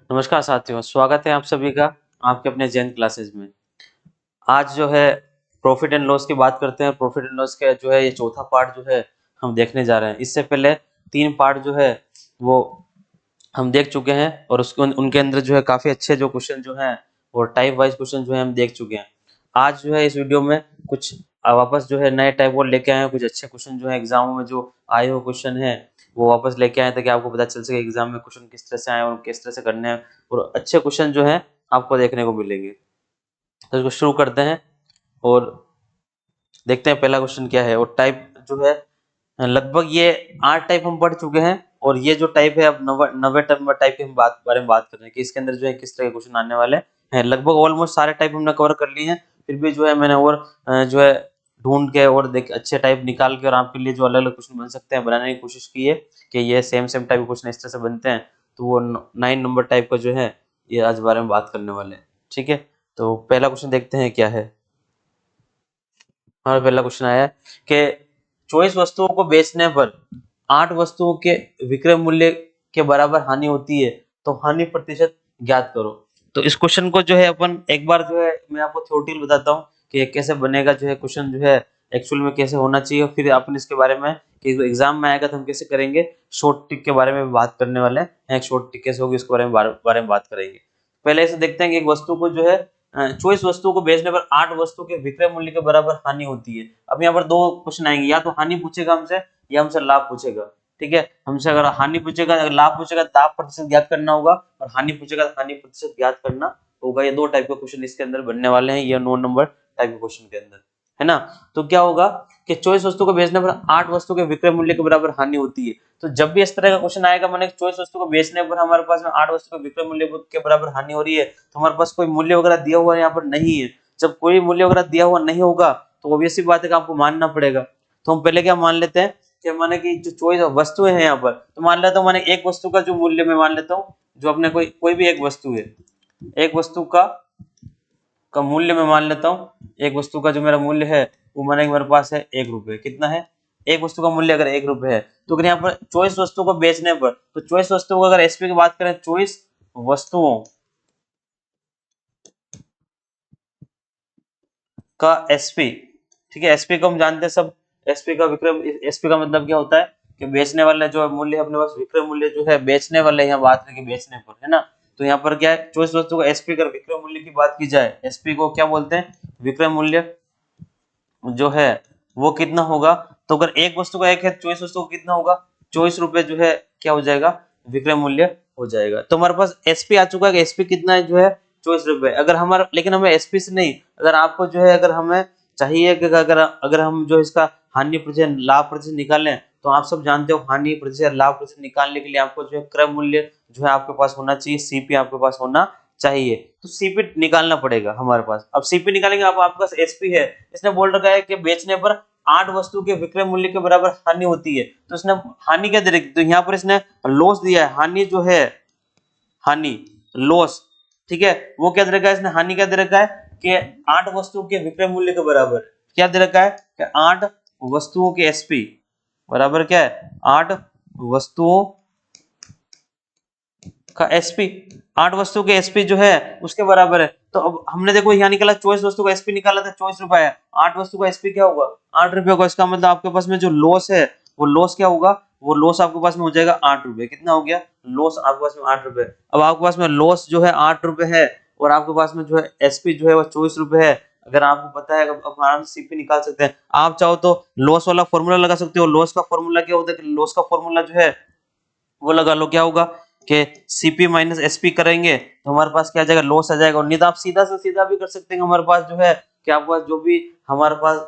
नमस्कार साथियों, स्वागत है आप सभी का आपके अपने जैन क्लासेस में। आज जो है प्रॉफिट एंड लॉस की बात करते हैं। प्रॉफिट एंड लॉस का जो है ये चौथा पार्ट जो है हम देखने जा रहे हैं। इससे पहले 3 पार्ट जो है वो हम देख चुके हैं और उसके उनके अंदर जो है काफी अच्छे जो क्वेश्चन जो हैं और टाइप वाइज क्वेश्चन जो है हम देख चुके हैं। आज जो है इस वीडियो में कुछ वापस जो है नए टाइप और लेके आए हैं। कुछ अच्छे क्वेश्चन जो है एग्जामों में जो आए हुए क्वेश्चन है वो वापस लेके आए ताकि आपको पता चल सके एग्जाम में क्वेश्चन किस तरह से आए और किस तरह से करने हैं और अच्छे क्वेश्चन जो है आपको देखने को मिलेंगे। तो इसको शुरू करते हैं और देखते हैं पहला क्वेश्चन क्या है। और टाइप जो है लगभग ये 8 टाइप हम पढ़ चुके हैं और ये जो टाइप है अब नवे टाइप के हम बारे में बात कर रहे हैं कि इसके अंदर जो है किस तरह के क्वेश्चन आने वाले हैं। लगभग ऑलमोस्ट सारे टाइप हमने कवर कर लिए हैं, फिर भी जो है मैंने और जो है ढूंढ के और देख अच्छे टाइप निकाल के और आपके लिए जो अलग अलग क्वेश्चन बन सकते हैं बनाने की कोशिश की है कि ये सेम सेम टाइप के क्वेश्चन इस तरह से बनते हैं। तो वो 9 नंबर टाइप का जो है ये आज बारे में बात करने वाले हैं। ठीक है, तो पहला क्वेश्चन देखते हैं क्या है। हमारा पहला क्वेश्चन आया है कि 24 वस्तुओं को बेचने पर 8 वस्तुओं के विक्रय मूल्य के बराबर हानि होती है, तो हानि प्रतिशत ज्ञात करो। तो इस क्वेश्चन को जो है अपन एक बार जो है मैं आपको थ्योरेटिकल बताता हूँ कि कैसे बनेगा जो है क्वेश्चन जो है एक्चुअल में कैसे होना चाहिए, फिर अपन इसके बारे में कि एग्जाम में आएगा तो हम कैसे करेंगे। शॉर्ट ट्रिक के बारे में बात करने वाले हैं, एक शॉर्ट ट्रिक कैसे होगी उसके बारे में बात करेंगे। पहले ऐसे देखते हैं कि एक वस्तु को जो है 24 वस्तुओं को बेचने पर 8 वस्तु के विक्रय मूल्य के बराबर हानि होती है। अब यहाँ पर दो क्वेश्चन आएंगे, या तो हानि पूछेगा हमसे या हमसे लाभ पूछेगा। ठीक है, हमसे अगर हानि पूछेगा अगर लाभ पूछेगा तो लाभ प्रतिशत ज्ञात करना होगा और हानि पूछेगा तो हानि प्रतिशत ज्ञात करना होगा। ये दो टाइप के क्वेश्चन इसके अंदर बनने वाले हैं, ये 9 नंबर टाइप के क्वेश्चन के अंदर, है ना। तो क्या होगा कि 24 वस्तु को बेचने पर 8 वस्तु के विक्रय मूल्य के बराबर हानि होती है। तो जब भी इस तरह का क्वेश्चन आएगा मैंने 24 वस्तु को बेचने पर हमारे पास में 8 वस्तु के विक्रय मूल्य के बराबर हानि हो रही है, तो हमारे पास कोई मूल्य वगैरह दिया हुआ यहाँ पर नहीं है। जब कोई मूल्य वगैरह दिया हुआ नहीं होगा तो ऑब्वियस सी बात है कि आपको मानना पड़ेगा। तो हम पहले क्या मान लेते हैं कि माने कि जो चॉइस वस्तुएं हैं यहाँ पर, तो मान लेता हूँ मैंने एक वस्तु का जो मूल्य मैं मान लेता हूँ, जो अपने कोई भी एक वस्तु है, एक वस्तु का मूल्य मैं मान लेता हूँ, एक वस्तु का जो मेरा मूल्य है वो माने कि मेरे पास है 1 रुपए। कितना है? एक वस्तु का मूल्य अगर 1 रुपए है, तो अगर यहाँ पर 24 वस्तु को बेचने पर, तो 24 वस्तुओं को अगर एसपी की बात करें, 24 वस्तुओं का एसपी, ठीक है, एसपी को हम जानते हैं सब, एसपी का विक्रय, एसपी का मतलब क्या होता है कि बेचने वाले जो मूल्य अपने पास विक्रय मूल्य जो है बेचने वाले, यहाँ बात करेंगे बेचने पर, है ना। तो यहाँ पर क्या है, 24 वस्तु का एसपी का विक्रय मूल्य की बात की जाए, एसपी को क्या बोलते हैं, विक्रय मूल्य जो है वो कितना होगा। तो अगर एक वस्तु का एक है, 24 वस्तु का कितना होगा, 24 रुपए जो है क्या हो जाएगा, विक्रय मूल्य हो जाएगा। तो हमारे पास एसपी आ चुका है, एसपी कितना है जो है 24 रुपए। अगर हमारा, लेकिन हमें एसपी से नहीं, अगर आपको जो है अगर हमें चाहिए कि अगर अगर हम जो इसका हानि प्रतिशत लाभ प्रतिशत निकालें, तो आप सब जानते हो हानि प्रतिशत लाभ प्रतिशत निकालने के लिए आपको जो है क्रय मूल्य जो है आपके पास होना चाहिए, सीपी आपके पास होना चाहिए। तो सीपी निकालना पड़ेगा हमारे पास। अब सीपी निकालेंगे, आप आपके पास एसपी है, इसने बोल रखा है कि बेचने पर 8 वस्तु के विक्रय मूल्य के बराबर हानि होती है। तो इसने हानि क्या दे रखी, तो यहाँ पर इसने लॉस दिया है, हानि जो है, हानि लॉस, ठीक है, वो क्या दे रखा है इसने, हानि क्या दे रखा है कि 8 वस्तुओं के विक्रय मूल्य के बराबर। क्या दे रखा है कि 8 वस्तुओं के एसपी बराबर क्या है, 8 वस्तुओं का एसपी, 8 वस्तु के एसपी जो है उसके बराबर है। तो अब हमने देखो यहाँ निकाला 24 वस्तु का एसपी निकाला था 24 रुपए है, 8 वस्तु का एसपी क्या होगा, 8 रुपए होगा। इसका मतलब आपके पास में जो लॉस है वो लॉस क्या होगा, वो लॉस आपके पास में हो जाएगा 8 रुपए। कितना हो गया लॉस आपके पास में, 8 रुपए। अब आपके पास में लॉस जो है 8 रुपए है और आपके पास में जो है एसपी जो है वो 24 रुपए है। अगर आपको पता है अब आराम से सीपी निकाल सकते हैं। आप चाहो तो लॉस वाला फॉर्मूला लगा सकते हो। लॉस का फॉर्मूला क्या होता है, लॉस का फॉर्मूला जो है वो लगा लो, क्या होगा कि सीपी माइनस एसपी करेंगे तो हमारे पास क्या आ जाएगा, लॉस आ जाएगा। और नहीं तो आप सीधा से सीधा भी कर सकते हैं, हमारे पास जो है कि आपके पास जो भी हमारे पास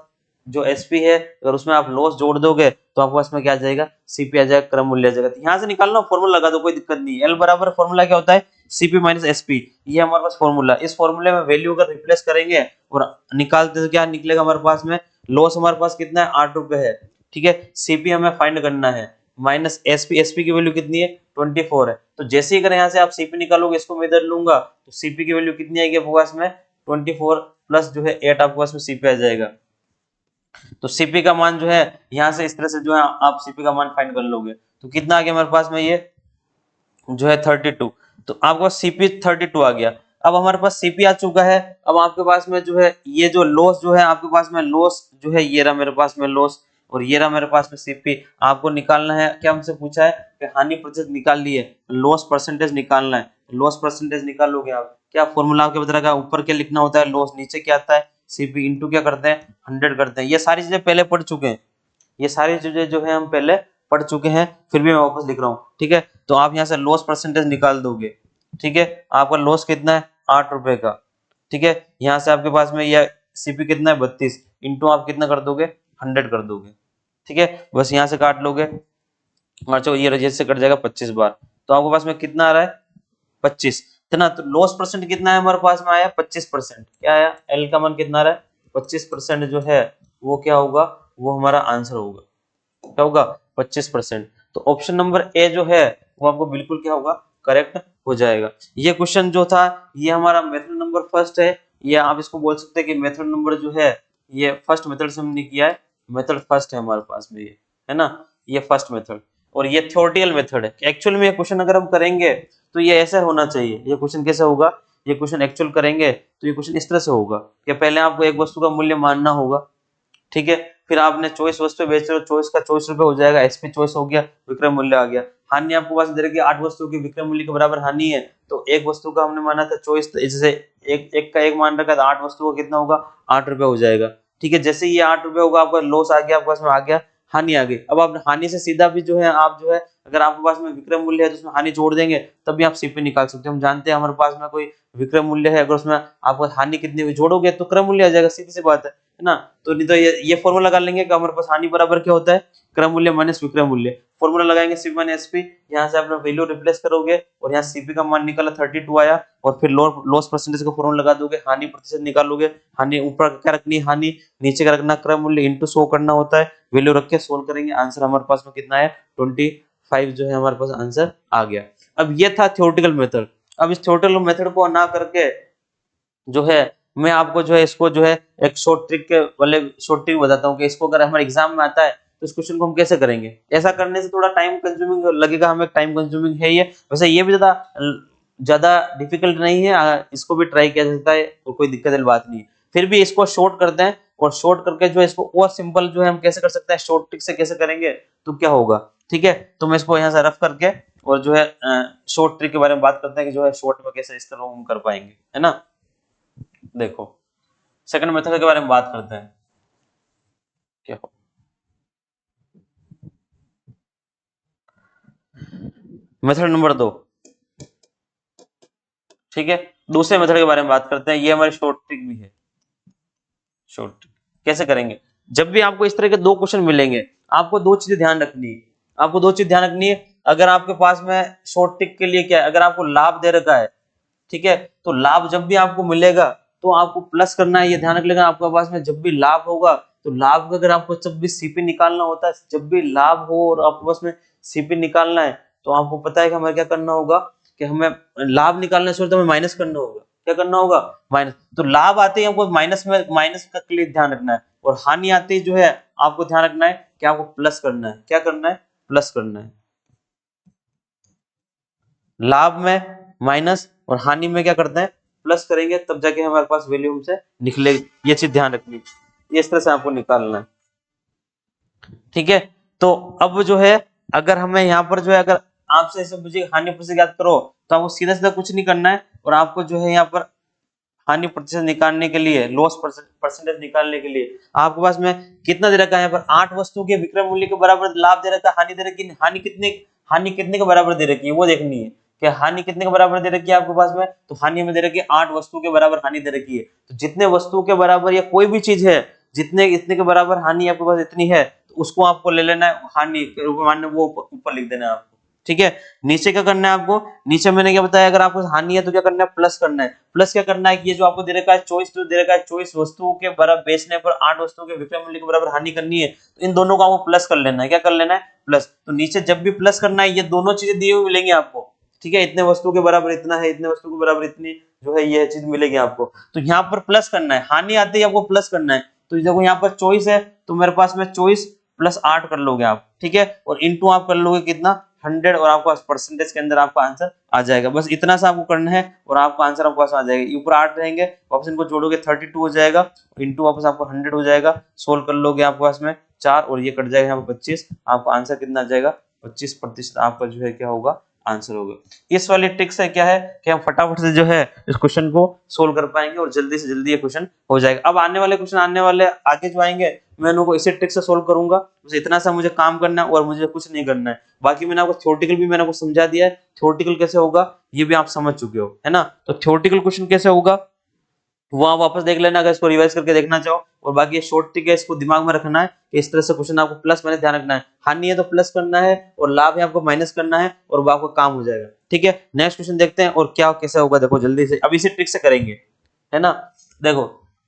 जो एसपी है अगर उसमें आप लॉस जोड़ दोगे तो आपके पास में क्या आ जाएगा, सीपी आ जाएगा, क्रम मूल्य आ जाएगा। तो यहाँ से निकालना फॉर्मूला लगा दो, कोई दिक्कत नहीं। एल बराबर फॉर्मूला क्या होता है, सीपी माइनस एसपी, ये हमारे पास फॉर्मूला। इस फॉर्मूले में वैल्यू अगर रिप्लेस करेंगे और निकालते तो क्या निकलेगा हमारे पास में, लॉस हमारे पास कितना है 8 रुपए है, ठीक है। सीपी हमें फाइंड करना है, माइनस एसपी, एसपी की वैल्यू कितनी है 24 है। तो जैसे ही अगर यहाँ से आप सीपी निकालोगे, इसको मैं इधर लूंगा तो सीपी की वैल्यू कितनी आएगी आपके पास में 24 प्लस जो है 8 आपके पास में सीपी आ जाएगा। तो सीपी का मान जो है यहाँ से इस तरह से जो है आप सीपी का मान फाइंड कर लोगे। तो कितना आ गया हमारे पास में, ये जो है 32। तो आपके पास सीपी 32 आ गया। अब हमारे पास सीपी आ चुका है। अब आपके पास में जो है ये जो लॉस जो है आपके पास में लॉस जो है ये रहा मेरे पास में लॉस, और ये रहा मेरे पास में सीपी। आपको निकालना है, क्या हमसे पूछा है कि हानि प्रतिशत निकाल लिए, लॉस परसेंटेज निकालना है। लॉस परसेंटेज निकालोगे आप, क्या फॉर्मूला आपके बता रहा है, ऊपर क्या लिखना होता है लॉस, नीचे क्या आता है सीपी इंटू क्या करते हैं 100 करते हैं। ये सारी चीजें पहले पढ़ चुके हैं, ये सारी चीजें जो है हम पहले पढ़ चुके हैं, फिर भी मैं वापस लिख रहा हूँ। ठीक है, तो आप यहाँ से लॉस परसेंटेज निकाल दोगे। ठीक है, आपका लॉस कितना है 8 रुपए का। ठीक है, यहाँ से आपके पास में यह सीपी कितना है 32, इंटू आप कितना कर दोगे 100 कर दोगे। ठीक है, बस यहाँ से काट लोगे, और जो ये रजिस्टर से कट जाएगा 25 बार, तो आपके पास में कितना आ रहा है 25, है ना। तो लॉस परसेंट कितना है हमारे पास में आया 25%। क्या आया, एल का मान कितना आ रहा है 25% जो है वो क्या होगा, वो हमारा आंसर होगा, क्या होगा 25%। तो ऑप्शन नंबर ए जो है वो आपको बिल्कुल क्या होगा करेक्ट हो जाएगा। ये क्वेश्चन जो था ये हमारा मेथड नंबर फर्स्ट है, ये आप इसको बोल सकते हैं कि मेथड नंबर जो है ये फर्स्ट मेथड से हमने किया है, मेथड फर्स्ट है हमारे पास में ये, है ना, ये फर्स्ट मेथड। और ये थ्योरेटिकल मेथड है, एक्चुअल में ये क्वेश्चन अगर हम करेंगे तो ये ऐसा होना चाहिए। ये क्वेश्चन कैसे होगा, ये क्वेश्चन एक्चुअल करेंगे तो ये क्वेश्चन इस तरह से होगा कि पहले आपको एक वस्तु का मूल्य मानना होगा। ठीक है, फिर आपने चॉइस वस्तु बेच रहे हो, चॉइस का 24 रुपए हो जाएगा, एसपी चॉइस हो गया, विक्रय मूल्य आ गया। हानि आपको पास दे रखी 8 वस्तुओं की विक्रय मूल्य के बराबर हानि है, तो एक वस्तु का हमने माना था चॉइस, जैसे एक एक का एक मान रखा था, 8 वस्तुओं का कितना होगा 8 रुपए हो जाएगा। ठीक है, जैसे ये 8 रुपए होगा आपका लॉस आ गया, आपके पास में आ गया हानि आ गई। अब आप हानि से सीधा भी जो है आप जो है अगर आपके पास में विक्रय मूल्य है तो उसमें हानि जोड़ देंगे तब भी आप सीपी निकाल सकते हैं। हम जानते हैं हमारे पास में कोई विक्रय मूल्य है, अगर उसमें आपको हानि कितनी हुई जोड़ोगे तो क्रय मूल्य आ जाएगा, सीधी सी बात है ना। तो नहीं तो ये फॉर्मूला लगा लेंगे कि हमारे पास हानि बराबर क्या होता है क्रय मूल्य माइनस विक्रय मूल्य। फॉर्मूला लगाएंगे सीपी माइनस एसपी, यहाँ से अपना वैल्यू रिप्लेस करोगे और यहाँ सीपी का मान निकाला 32 आया, और फिर लॉस परसेंटेज का फॉर्मूला लगा दोगे, हानि प्रतिशत निकालोगे, हानि ऊपर क्या रखनी है हानि, नीचे का रखना क्रय मूल्य, इंटू 100 करना होता है, वैल्यू रख के सोल्व करेंगे, आंसर हमारे पास में कितना है 25 जो है हमारे पास आंसर आ गया। अब ये था थ्योरेटिकल मेथड। अब इस थ्योरेटिकल मेथड को ना करके जो है मैं आपको जो है इसको जो है एक शॉर्ट ट्रिक के वाले शॉर्ट ट्रिक बताता हूँ कि इसको अगर हमारे एग्जाम में आता है तो इस क्वेश्चन को हम कैसे करेंगे। ऐसा करने से थोड़ा टाइम कंज्यूमिंग लगेगा हमें, टाइम कंज्यूमिंग है ये, वैसे ये भी ज्यादा डिफिकल्ट नहीं है, इसको भी ट्राई किया जा सकता है और कोई दिक्कत वाली बात नहीं है। फिर भी इसको शॉर्ट करते हैं, और शॉर्ट करके जो है इसको और सिंपल जो है हम कैसे कर सकते हैं, शॉर्ट ट्रिक से कैसे करेंगे तो क्या होगा। ठीक है, तो मैं इसको यहाँ से रफ करके और जो है शॉर्ट ट्रिक के बारे में बात करते हैं कि जो है शॉर्ट में कैसे इस तरह हम कर पाएंगे, है ना। देखो सेकंड मेथड के बारे में बात करते हैं। क्या हो मेथड नंबर 2, ठीक है, दूसरे मेथड के बारे में बात करते हैं। ये हमारी शॉर्ट ट्रिक भी है। शॉर्ट ट्रिक कैसे करेंगे, जब भी आपको इस तरह के दो क्वेश्चन मिलेंगे आपको दो चीजें ध्यान रखनी है, आपको दो चीज ध्यान रखनी है। अगर आपके पास में शॉर्ट ट्रिक के लिए क्या है, अगर आपको लाभ दे रखा है, ठीक है, तो लाभ जब भी आपको मिलेगा तो आपको प्लस करना है, ये ध्यान रख लेना। आपके पास में जब भी लाभ होगा तो लाभ का अगर आपको जब भी सीपी निकालना होता है, जब भी लाभ हो और आपके पास में सीपी निकालना है तो आपको पता है कि हमें क्या करना होगा कि हमें लाभ निकालने से तो हमें माइनस करना होगा। क्या करना होगा माइनस, तो लाभ आते ही हमको माइनस में माइनस का के लिए ध्यान रखना है, और हानि आते ही जो है आपको ध्यान रखना है कि आपको प्लस करना है। क्या करना है, प्लस करना है। लाभ में माइनस और हानि में क्या करते हैं प्लस करेंगे, तब जाके हमारे पास वैल्यू हमसे निकलेगी। ये चीज ध्यान रखनी है, ये इस तरह से आपको निकालना है। ठीक है, तो अब जो है अगर हमें यहाँ पर जो है अगर आपसे ऐसे मुझे हानि प्रतिशत याद करो तो आपको सीधा सीधा कुछ नहीं करना है, और आपको जो है यहाँ पर हानि प्रतिशत निकालने के लिए, लॉस परसेंटेज निकालने के लिए आपके पास में कितना दे रखा है, यहाँ पर 8 वस्तुओं के विक्रय मूल्य के बराबर लाभ दे रखा है, हानि दे रखी है, हानि कितने के बराबर दे रखी है वो देखनी है कि हानि कितने के बराबर दे रखी है आपके पास में। तो हानि में दे रखी है 8 वस्तुओं के बराबर हानि दे रखी है, तो जितने वस्तुओं के बराबर या कोई भी चीज है जितने इतने के बराबर हानि आपके पास इतनी है, तो उसको आपको ले लेना है हानि के रूप में, मान वो ऊपर लिख देना है आपको। ठीक है, नीचे क्या करना है आपको, नीचे मैंने क्या बताया, अगर आपको हानि है तो क्या करना है प्लस करना है। प्लस क्या करना है कि ये जो आपको दे रखा है चॉइस, जो दे रखा है चॉइस वस्तुओं के बराबर बेचने पर 8 वस्तुओं के विक्रय मूल्य के बराबर हानि करनी है, तो इन दोनों को आपको प्लस कर लेना है। क्या कर लेना है प्लस, तो नीचे जब भी प्लस करना है ये दोनों चीजें दी हुई मिलेंगी आपको। ठीक है, इतने वस्तुओं के बराबर इतना है, इतने वस्तुओं के बराबर इतनी जो है ये चीज मिलेगी आपको। तो यहाँ पर प्लस करना है, हानि आते ही आपको प्लस करना है। तो देखो यहाँ पर चॉइस है तो मेरे पास में चॉइस प्लस 8 कर लोगे आप, ठीक है, और इंटू आप कर लोगे कितना 100 और आपको परसेंटेज के अंदर आपका आंसर आ जाएगा। बस इतना सा आपको करना है और आपका आंसर आपके पास आ जाएगा। ऊपर 8 रहेंगे, वापस इनको जोड़ोगे 32 हो जाएगा, इंटू वापस आपको 100 हो जाएगा, सोल्व कर लोगे आपके पास में 4 और ये कट जाएगा यहाँ पे 25, आपका आंसर कितना आ जाएगा 25% आपका जो है क्या होगा आंसर होगा। इस वाली ट्रिक से क्या है कि हम फटाफट से जो है इस क्वेश्चन को सोल्व कर पाएंगे और जल्दी से जल्दी ये क्वेश्चन हो जाएगा। अब आने वाले क्वेश्चन आने वाले आगे जो आएंगे मैं उनको इसी ट्रिक से सोल्व करूंगा, बस इतना सा मुझे काम करना है और मुझे कुछ नहीं करना है। बाकी मैंने आपको थ्योरेटिकल भी मैंने आपको समझा दिया है, थ्योरेटिकल कैसे होगा ये भी आप समझ चुके हो, है ना। तो थ्योरेटिकल क्वेश्चन कैसे होगा वो आप वापस देख लेना अगर इसको रिवाइज करके देखना चाहो, और बाकी ये शॉर्ट ट्रिक है इसको दिमाग में रखना है कि इस तरह से क्वेश्चन आपको प्लस मैंने ध्यान रखना है, हानि है तो प्लस करना है और लाभ है आपको माइनस करना है और वो आपका काम हो जाएगा, ठीक है। नेक्स्ट क्वेश्चन देखते हैं और क्या कैसे होगा, देखो जल्दी से अब इसी ट्रिक से करेंगे, है ना। देखो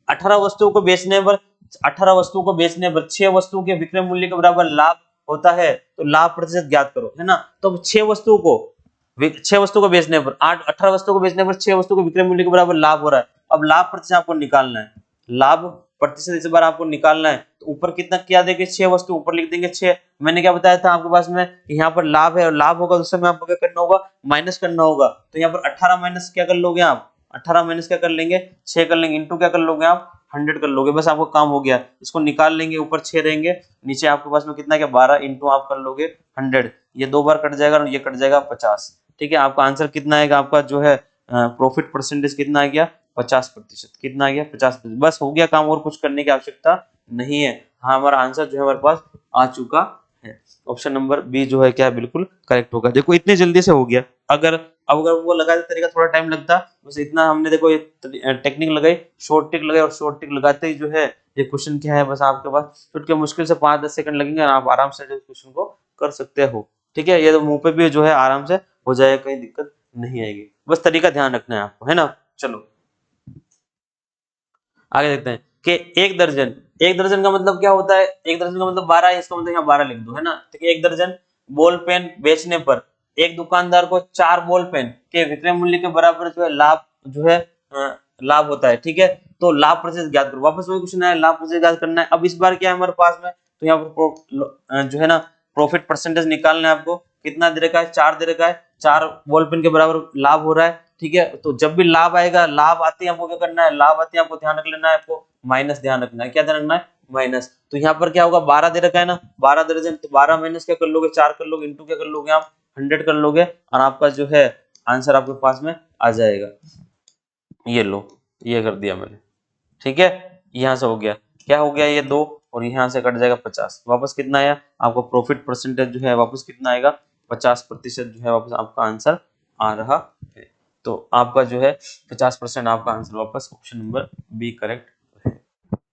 18 वस्तुओं को बेचने पर 6 वस्तुओं के विक्रय मूल्य के बराबर लाभ होता है तो लाभ प्रतिशत ज्ञात करो, है ना। तो 6 वस्तुओं को बेचने पर 18 वस्तुओं को बेचने पर 6 वस्तुओं के विक्रय मूल्य के बराबर लाभ हो रहा है। अब लाभ प्रतिशत आपको निकालना है, लाभ प्रतिशत इस बार आपको निकालना है। तो ऊपर कितना क्या देंगे 6 वस्तु, ऊपर लिख देंगे 6। मैंने क्या बताया था आपके पास में कि यहाँ पर लाभ है और लाभ होगा तो उस समय आपको क्या करना होगा माइनस करना होगा। तो यहाँ पर 18 माइनस क्या कर लोगे आप 18 माइनस क्या कर लेंगे 6 कर लेंगे, इंटू क्या कर लोगे आप 100 कर लोगे, बस आपको काम हो गया। इसको निकाल लेंगे, ऊपर 6 रहेंगे, नीचे आपके पास में कितना क्या 12 इंटू आप कर लोगे 100, ये 2 बार कट जाएगा और ये कट जाएगा 50, ठीक है। आपका आंसर कितना आएगा, आपका जो है प्रॉफिट परसेंटेज कितना आ गया 50%, कितना आ गया 50%। बस हो गया काम, और कुछ करने की आवश्यकता नहीं है। हाँ हमारा आंसर जो है हमारे पास आ चुका है, ऑप्शन नंबर बी जो है क्या है बिल्कुल करेक्ट होगा। देखो इतनी जल्दी से हो गया, अगर वो लगाते तरीका थोड़ा टाइम लगता, बस इतना हमने देखो ये टेक्निक लगाई, शॉर्ट ट्रिक लगाई और शॉर्ट ट्रिक लगाते ही जो है ये क्वेश्चन क्या है बस आपके पास चुटके मुश्किल से 5-10 सेकंड लगेंगे और आप आराम से जो क्वेश्चन को कर सकते हो, ठीक है। ये तो मुंह पे भी जो है आराम से हो जाएगा, कहीं दिक्कत नहीं आएगी, बस तरीका ध्यान रखना है आपको, है ना। चलो आगे देखते हैं कि एक दर्जन का मतलब क्या होता है, एक दर्जन का मतलब 12 है, इसका मतलब यहाँ 12 लिख दो, है ना। ठीक है, एक दर्जन बॉल पेन बेचने पर एक दुकानदार को 4 बॉल पेन के विक्रय मूल्य के बराबर जो है लाभ जो है लाभ होता है, ठीक है। तो लाभ प्रतिशत ज्ञात करो, वापस वही क्वेश्चन है, लाभ प्रतिशत ज्ञात करना है। अब इस बार क्या है हमारे पास में, तो यहाँ पर जो है ना प्रॉफिट परसेंटेज निकालना है आपको, कितना दे रखा है 4 दे रखा है, 4 बॉल पेन के बराबर लाभ हो रहा है, ठीक है। तो जब भी लाभ आएगा, लाभ आती है आपको क्या करना है, लाभ आती है आपको ध्यान रख लेना है, आपको माइनस ध्यान रखना है, क्या ध्यान रखना है माइनस। तो यहाँ पर क्या होगा 12 दे रखा है ना, 12 दर्जन, तो 12 माइनस क्या कर लोगे 4 कर लोगे, इंटू क्या कर लोगे आप 100 कर लोगे और आपका जो है आंसर आपके पास में आ जाएगा। ये लो, ये कर दिया मैंने, ठीक है। यहाँ से हो गया, क्या हो गया ये 2 और यहाँ से कट जाएगा 50, वापस कितना आया आपको प्रॉफिट परसेंटेज जो है वापस कितना आएगा 50% जो है वापस आपका आंसर आ रहा है। तो आपका जो है 50% आपका आंसर वापस ऑप्शन नंबर बी करेक्ट है,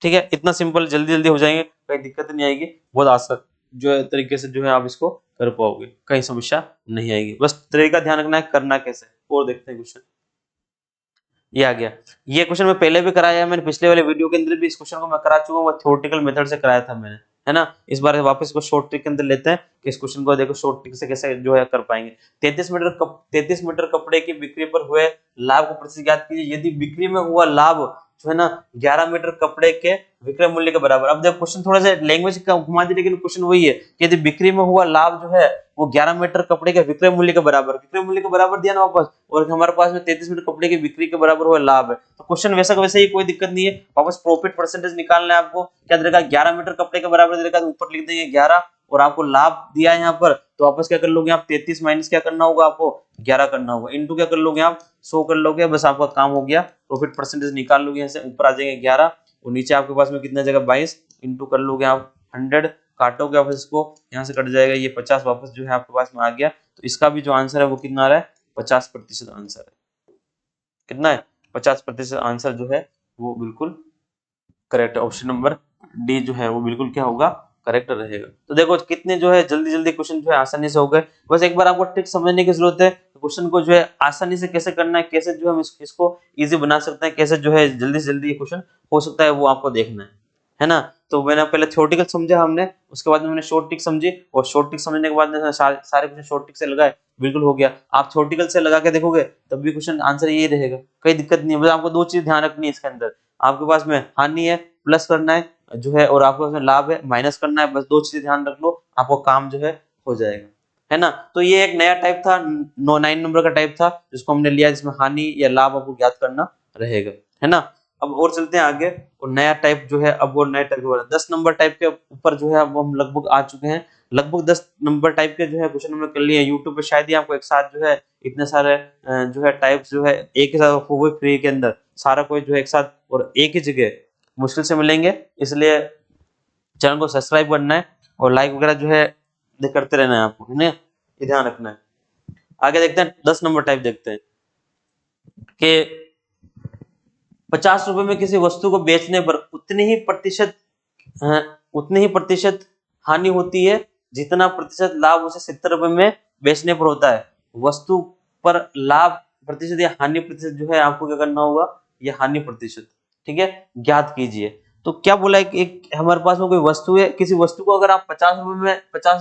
ठीक है। इतना सिंपल, जल्दी जल्दी हो जाएंगे, कोई दिक्कत नहीं आएगी, बहुत आसान जो है तरीके से जो है आप इसको कर पाओगे, कहीं समस्या नहीं आएगी, बस तरीका ध्यान रखना है करना कैसे। और देखते हैं क्वेश्चन, ये आ गया। ये क्वेश्चन मैं पहले भी कराया है, मैंने पिछले वाले वीडियो के अंदर भी इस क्वेश्चन को मैं करा चुका हूँ, वो थ्योरेटिकल मेथड से कराया था मैंने, है ना। इस बार वापस इसको शॉर्ट ट्रिक के अंदर लेते हैं कि इस क्वेश्चन को देखो शॉर्ट ट्रिक से कैसे जो है कर पाएंगे। 33 मीटर कपड़े की बिक्री पर हुए लाभ को प्रतिशत ज्ञात कीजिए यदि बिक्री में हुआ लाभ जो है ना 11 मीटर कपड़े के विक्रय मूल्य के बराबर। अब देखो क्वेश्चन थोड़ा सा लैंग्वेज का घुमा दी, लेकिन क्वेश्चन वही है कि यदि बिक्री में हुआ लाभ जो है वो 11 मीटर कपड़े के विक्रय मूल्य के बराबर, विक्रय मूल्य के बराबर दिया ना वापस, और हमारे पास में 33 मीटर कपड़े की बिक्री के बराबर हुआ लाभ है। तो क्वेश्चन वैसा का वैसे ही, कोई दिक्कत नहीं है। वापस प्रॉफिट परसेंटेज निकालना है आपको, क्या देगा 11 मीटर कपड़े के बराबर देगा, तो ऊपर लिख देंगे 11 और आपको लाभ दिया है यहाँ पर, तो वापस क्या कर लोगे आप 33 माइनस क्या करना होगा आपको 11 करना होगा, इंटू क्या कर लोगे आप 100 कर लोगे, बस आपका काम हो गया। प्रॉफिट परसेंटेज निकाल लोगे, यहाँ से ऊपर आ जाएंगे 11 और नीचे आपके पास में कितना जगह 22, इंटू कर लोगे आप 100, काटोगे वापस इसको, यहाँ से कट जाएगा ये 50 वापस जो है आपके पास में आ गया। तो इसका भी जो आंसर है वो कितना आ रहा है 50% आंसर है, कितना है 50% आंसर जो है वो बिल्कुल करेक्ट है। ऑप्शन नंबर डी जो है वो बिल्कुल क्या होगा करेक्ट रहेगा। तो देखो कितने जो है जल्दी जल्दी क्वेश्चन जो है आसानी से हो गए, बस एक बार आपको ट्रिक समझने की जरूरत है, क्वेश्चन को जो है आसानी से कैसे करना है, कैसे जो हम इसको इजी बना सकते हैं, कैसे जो है जल्दी से जल्दी ये क्वेश्चन हो सकता है, वो आपको देखना है ना। तो मैंने पहले थ्योरेटिकल समझा हमने, उसके बाद मैंने शॉर्ट ट्रिक समझी और शॉर्ट ट्रिक समझने के बाद मैंने सारे क्वेश्चन शॉर्ट ट्रिक से लगाए, बिल्कुल हो गया। आप थ्योरेटिकल से लगा के देखोगे तब भी क्वेश्चन आंसर यही रहेगा, कोई दिक्कत नहीं है। बस आपको 2 चीज ध्यान रखनी है इसके अंदर, आपके पास में हानि है प्लस करना है, जो है और आपको उसमें लाभ है माइनस करना है, बस दो चीजें ध्यान रख लो, आपको काम जो है हो जाएगा, है ना। तो ये एक नया टाइप था, 9 नंबर का टाइप था जिसको हमने लिया, जिसमें हानि या लाभ आपको ज्ञात करना रहेगा, है ना। अब और चलते हैं आगे, और नया टाइप जो है अब वो नया टाइप के 10 नंबर टाइप के ऊपर जो है अब हम लगभग आ चुके हैं। लगभग 10 नंबर टाइप के जो है क्वेश्चन हमने कर लिए। यूट्यूब पे शायद ही आपको एक साथ जो है इतने सारे जो है टाइप्स जो है एक ही साथ वो फ्री के अंदर सारा कोई जो है एक साथ और एक ही जगह मुश्किल से मिलेंगे, इसलिए चैनल को सब्सक्राइब करना है और लाइक वगैरह जो है करते रहना है आपको, है ना, ये ध्यान रखना है। आगे देखते हैं 10 नंबर टाइप देखते हैं कि 50 रुपए में किसी वस्तु को बेचने पर उतनी ही प्रतिशत हानि होती है जितना प्रतिशत लाभ उसे 70 रुपए में बेचने पर होता है। वस्तु पर लाभ प्रतिशत या हानि प्रतिशत जो है आपको क्या करना होगा, ये हानि प्रतिशत, ठीक है, ज्ञात कीजिए। तो क्या बोला है कि एक हमारे पास में कोई वस्तु है, किसी वस्तु को अगर आप 50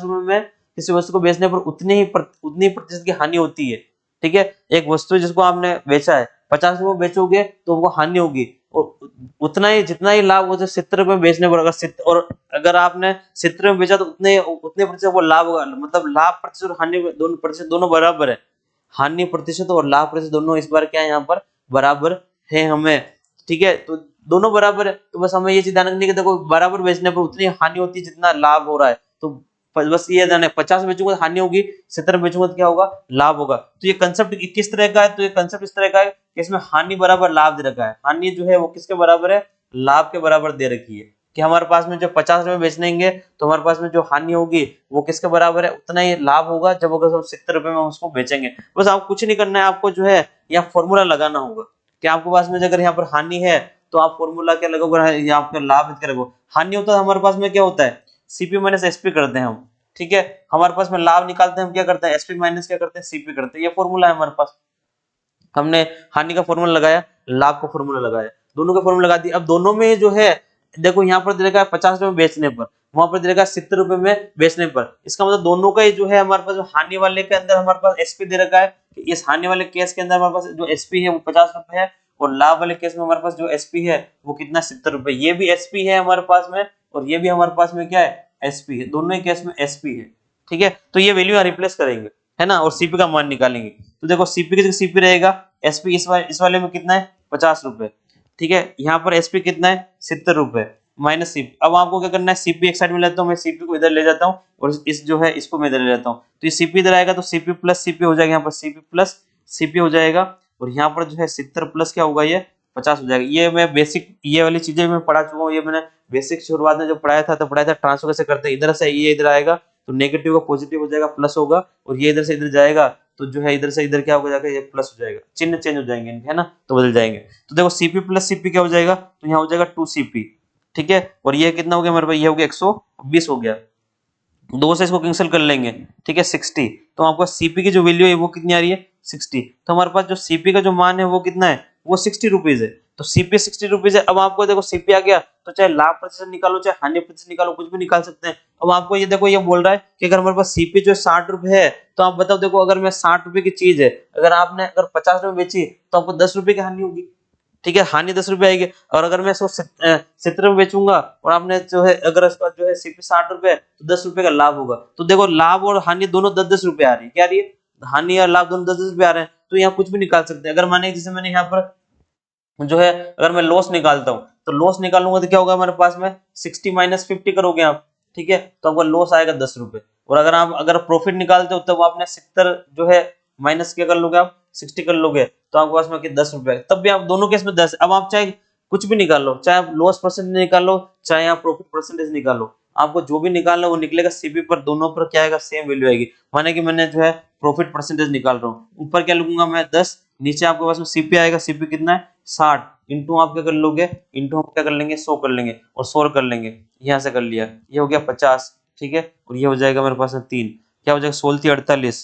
रुपए में किसी वस्तु को बेचने पर उतनी प्रतिशत की हानि होती है, ठीक है। एक वस्तु जिसको आपने बेचा है 50 रुपए बेचोगे तो वो हानि होगी, और उतना ही जितना ही लाभ होता है 70 रुपए में बेचने पर, और अगर आपने 70 में बेचा तो उतने उतने प्रतिशत वो लाभ होगा, मतलब लाभ प्रतिशत और हानि दोनों प्रतिशत दोनों बराबर है। हानि प्रतिशत और लाभ प्रतिशत दोनों इस बार क्या है यहाँ पर बराबर है हमें, ठीक है। तो दोनों बराबर है, तो बस हमें ये चीज ध्यान रखनी है कि देखो बराबर बेचने पर उतनी हानि होती है जितना लाभ हो रहा है, तो बस ये ध्यान है 50 बेचूंगा तो हानि होगी, 70 बेचूंगा तो क्या होगा, लाभ होगा। तो ये कंसेप्ट किस तरह का है, तो ये कंसेप्ट इस तरह का है कि इसमें हानि बराबर लाभ दे रखा है। हानि जो है वो किसके बराबर है, लाभ के बराबर दे रखी है, कि हमारे पास में जो 50 रुपए बेचनेंगे तो हमारे पास में जो हानि होगी वो किसके बराबर है, उतना ही लाभ होगा जब अगर हम 70 रुपए में उसको बेचेंगे। बस आपको कुछ नहीं करना है, आपको जो है यहाँ फॉर्मूला लगाना होगा कि आपके पास में अगर यहाँ पर हानि है तो आप फॉर्मूला क्या लगाओगे, यहाँ पर लाभ क्या लगो। हानि होता है हमारे पास में क्या होता है, सीपी माइनस एसपी करते हैं हम, ठीक है। हमारे पास में लाभ निकालते हैं हम क्या करते हैं, एसपी माइनस क्या करते हैं, सीपी करते हैं, ये फॉर्मूला है हमारे पास। हमने हानि का फॉर्मूला लगाया, लाभ का फॉर्मूला लगाया, दोनों का फॉर्मूला लगा दिया। अब दोनों में जो है देखो यहाँ पर दे रखा है 50 रुपए में बेचने पर, वहां पर दे रखा है 70 रुपए में बेचने पर, इसका मतलब दोनों का ही जो है हमारे पास हानि वाले के अंदर हमारे पास एसपी दे रखा है कि इस हानि वाले केस के अंदर हमारे पास जो एसपी है वो 50 रुपए है, और लाभ वाले केस में हमारे पास जो एसपी है वो कितना 70 रुपए। ये भी एसपी है हमारे पास में और ये भी हमारे पास में क्या है, एसपी है, दोनों ही केस में एसपी है, ठीक है। तो ये वैल्यू रिप्लेस करेंगे, है ना, और सीपी का मान निकालेंगे। तो देखो सीपी की जगह सीपी रहेगा, एसपी इस वाले में कितना है 50 रुपए, ठीक है। यहाँ पर एसपी कितना है 70 रुपए माइनस सीपी। अब आपको क्या करना है, सीपी एक साइड में लेता हूँ, मैं सीपी को इधर ले जाता हूँ और इस जो है इसको मैं इधर ले जाता हूँ, तो ये सीपी इधर आएगा तो सीपी प्लस सीपी हो जाएगा, यहाँ पर सीपी प्लस सीपी हो जाएगा, और यहाँ पर जो है 70 प्लस क्या होगा, ये 50 हो जाएगा। ये मैं बेसिक ये वाली चीजें मैं पढ़ा चुका हूँ, ये मैंने बेसिक शुरुआत में जो पढ़ाया था तो पढ़ाया था ट्रांसफर कैसे करते हैं। इधर से ये इधर आएगा तो नेगेटिव का पॉजिटिव हो जाएगा, प्लस होगा, और ये इधर से इधर जाएगा तो जो है इधर से इधर क्या हो जाएगा, ये प्लस हो जाएगा, चिन्ह चेंज हो जाएंगे इनके, है ना, तो बदल जाएंगे। तो देखो सीपी प्लस सीपी क्या हो जाएगा, तो यहाँ हो जाएगा 2cp, ठीक है। और ये कितना हो गया हमारे पास, ये हो गया 120 हो गया, दो से इसको कैंसिल कर लेंगे, ठीक है 60। तो आपका सीपी की जो वैल्यू है वो कितनी आ रही है 60। तो हमारे पास जो सीपी का जो मान है वो कितना है, वो 60 रुपीज है। तो सीपी 60 रुपीज है। अब आपको देखो सीपी आ गया तो चाहे लाभ प्रतिशत निकालो चाहे हानि प्रतिशत निकालो, कुछ भी निकाल सकते हैं। अब आपको ये देखो ये बोल रहा है कि अगर हमारे पास सीपी जो 60 रुपए है तो आप बताओ, देखो अगर मैं 60 रुपए की चीज है, अगर आपने अगर 50 रुपए बेची तो आपको 10 रुपए की हानि होगी, ठीक है, हानि 10 रुपए आएगी। और अगर मैं इसको 70 में बेचूंगा और आपने जो है अगर इसका जो है सीपी 60 रुपए तो 10 रुपए का लाभ होगा। तो देखो लाभ और हानि दोनों 10-10 रुपए आ रही है, क्या आ रही है, हानि और लाभ दोनों 10-10 रुपए आ रहे हैं। तो यहाँ कुछ भी निकाल सकते हैं। अगर माने जैसे मैंने यहाँ पर जो है अगर मैं लॉस निकालता हूँ तो लॉस निकालूंगा तो क्या होगा हमारे पास में 60 माइनस 50 करोगे आप, ठीक है, तो आपका लॉस आएगा 10 रुपए। और अगर आप अगर प्रॉफिट निकालते हो तब आपने 70 जो है माइनस क्या कर लोगे, आप 60 कर लोगे तो आपके पास में 10 रुपए, तब भी आप दोनों केस में 10। अब आप चाहे कुछ भी निकाल लो, चाहे आप लॉस परसेंटेज निकालो चाहे आप प्रॉफिट परसेंटेज निकालो, आपको जो भी निकालना वो निकलेगा सीपी पर, दोनों पर क्या आएगा, सेम वैल्यू आएगी। माने कि मैंने जो है प्रॉफिट परसेंटेज निकाल रहा हूँ, ऊपर क्या लिखूंगा मैं 10, नीचे आपके पास में सीपी आएगा, सीपी कितना है 60, इंटू आप क्या कर लोगे, इंटू हम क्या कर लेंगे 100 कर लेंगे और 100 कर लेंगे, यहाँ से कर लिया, ये हो गया 50, ठीक है। और ये हो जाएगा मेरे पास में 3, क्या हो जाएगा 16 48,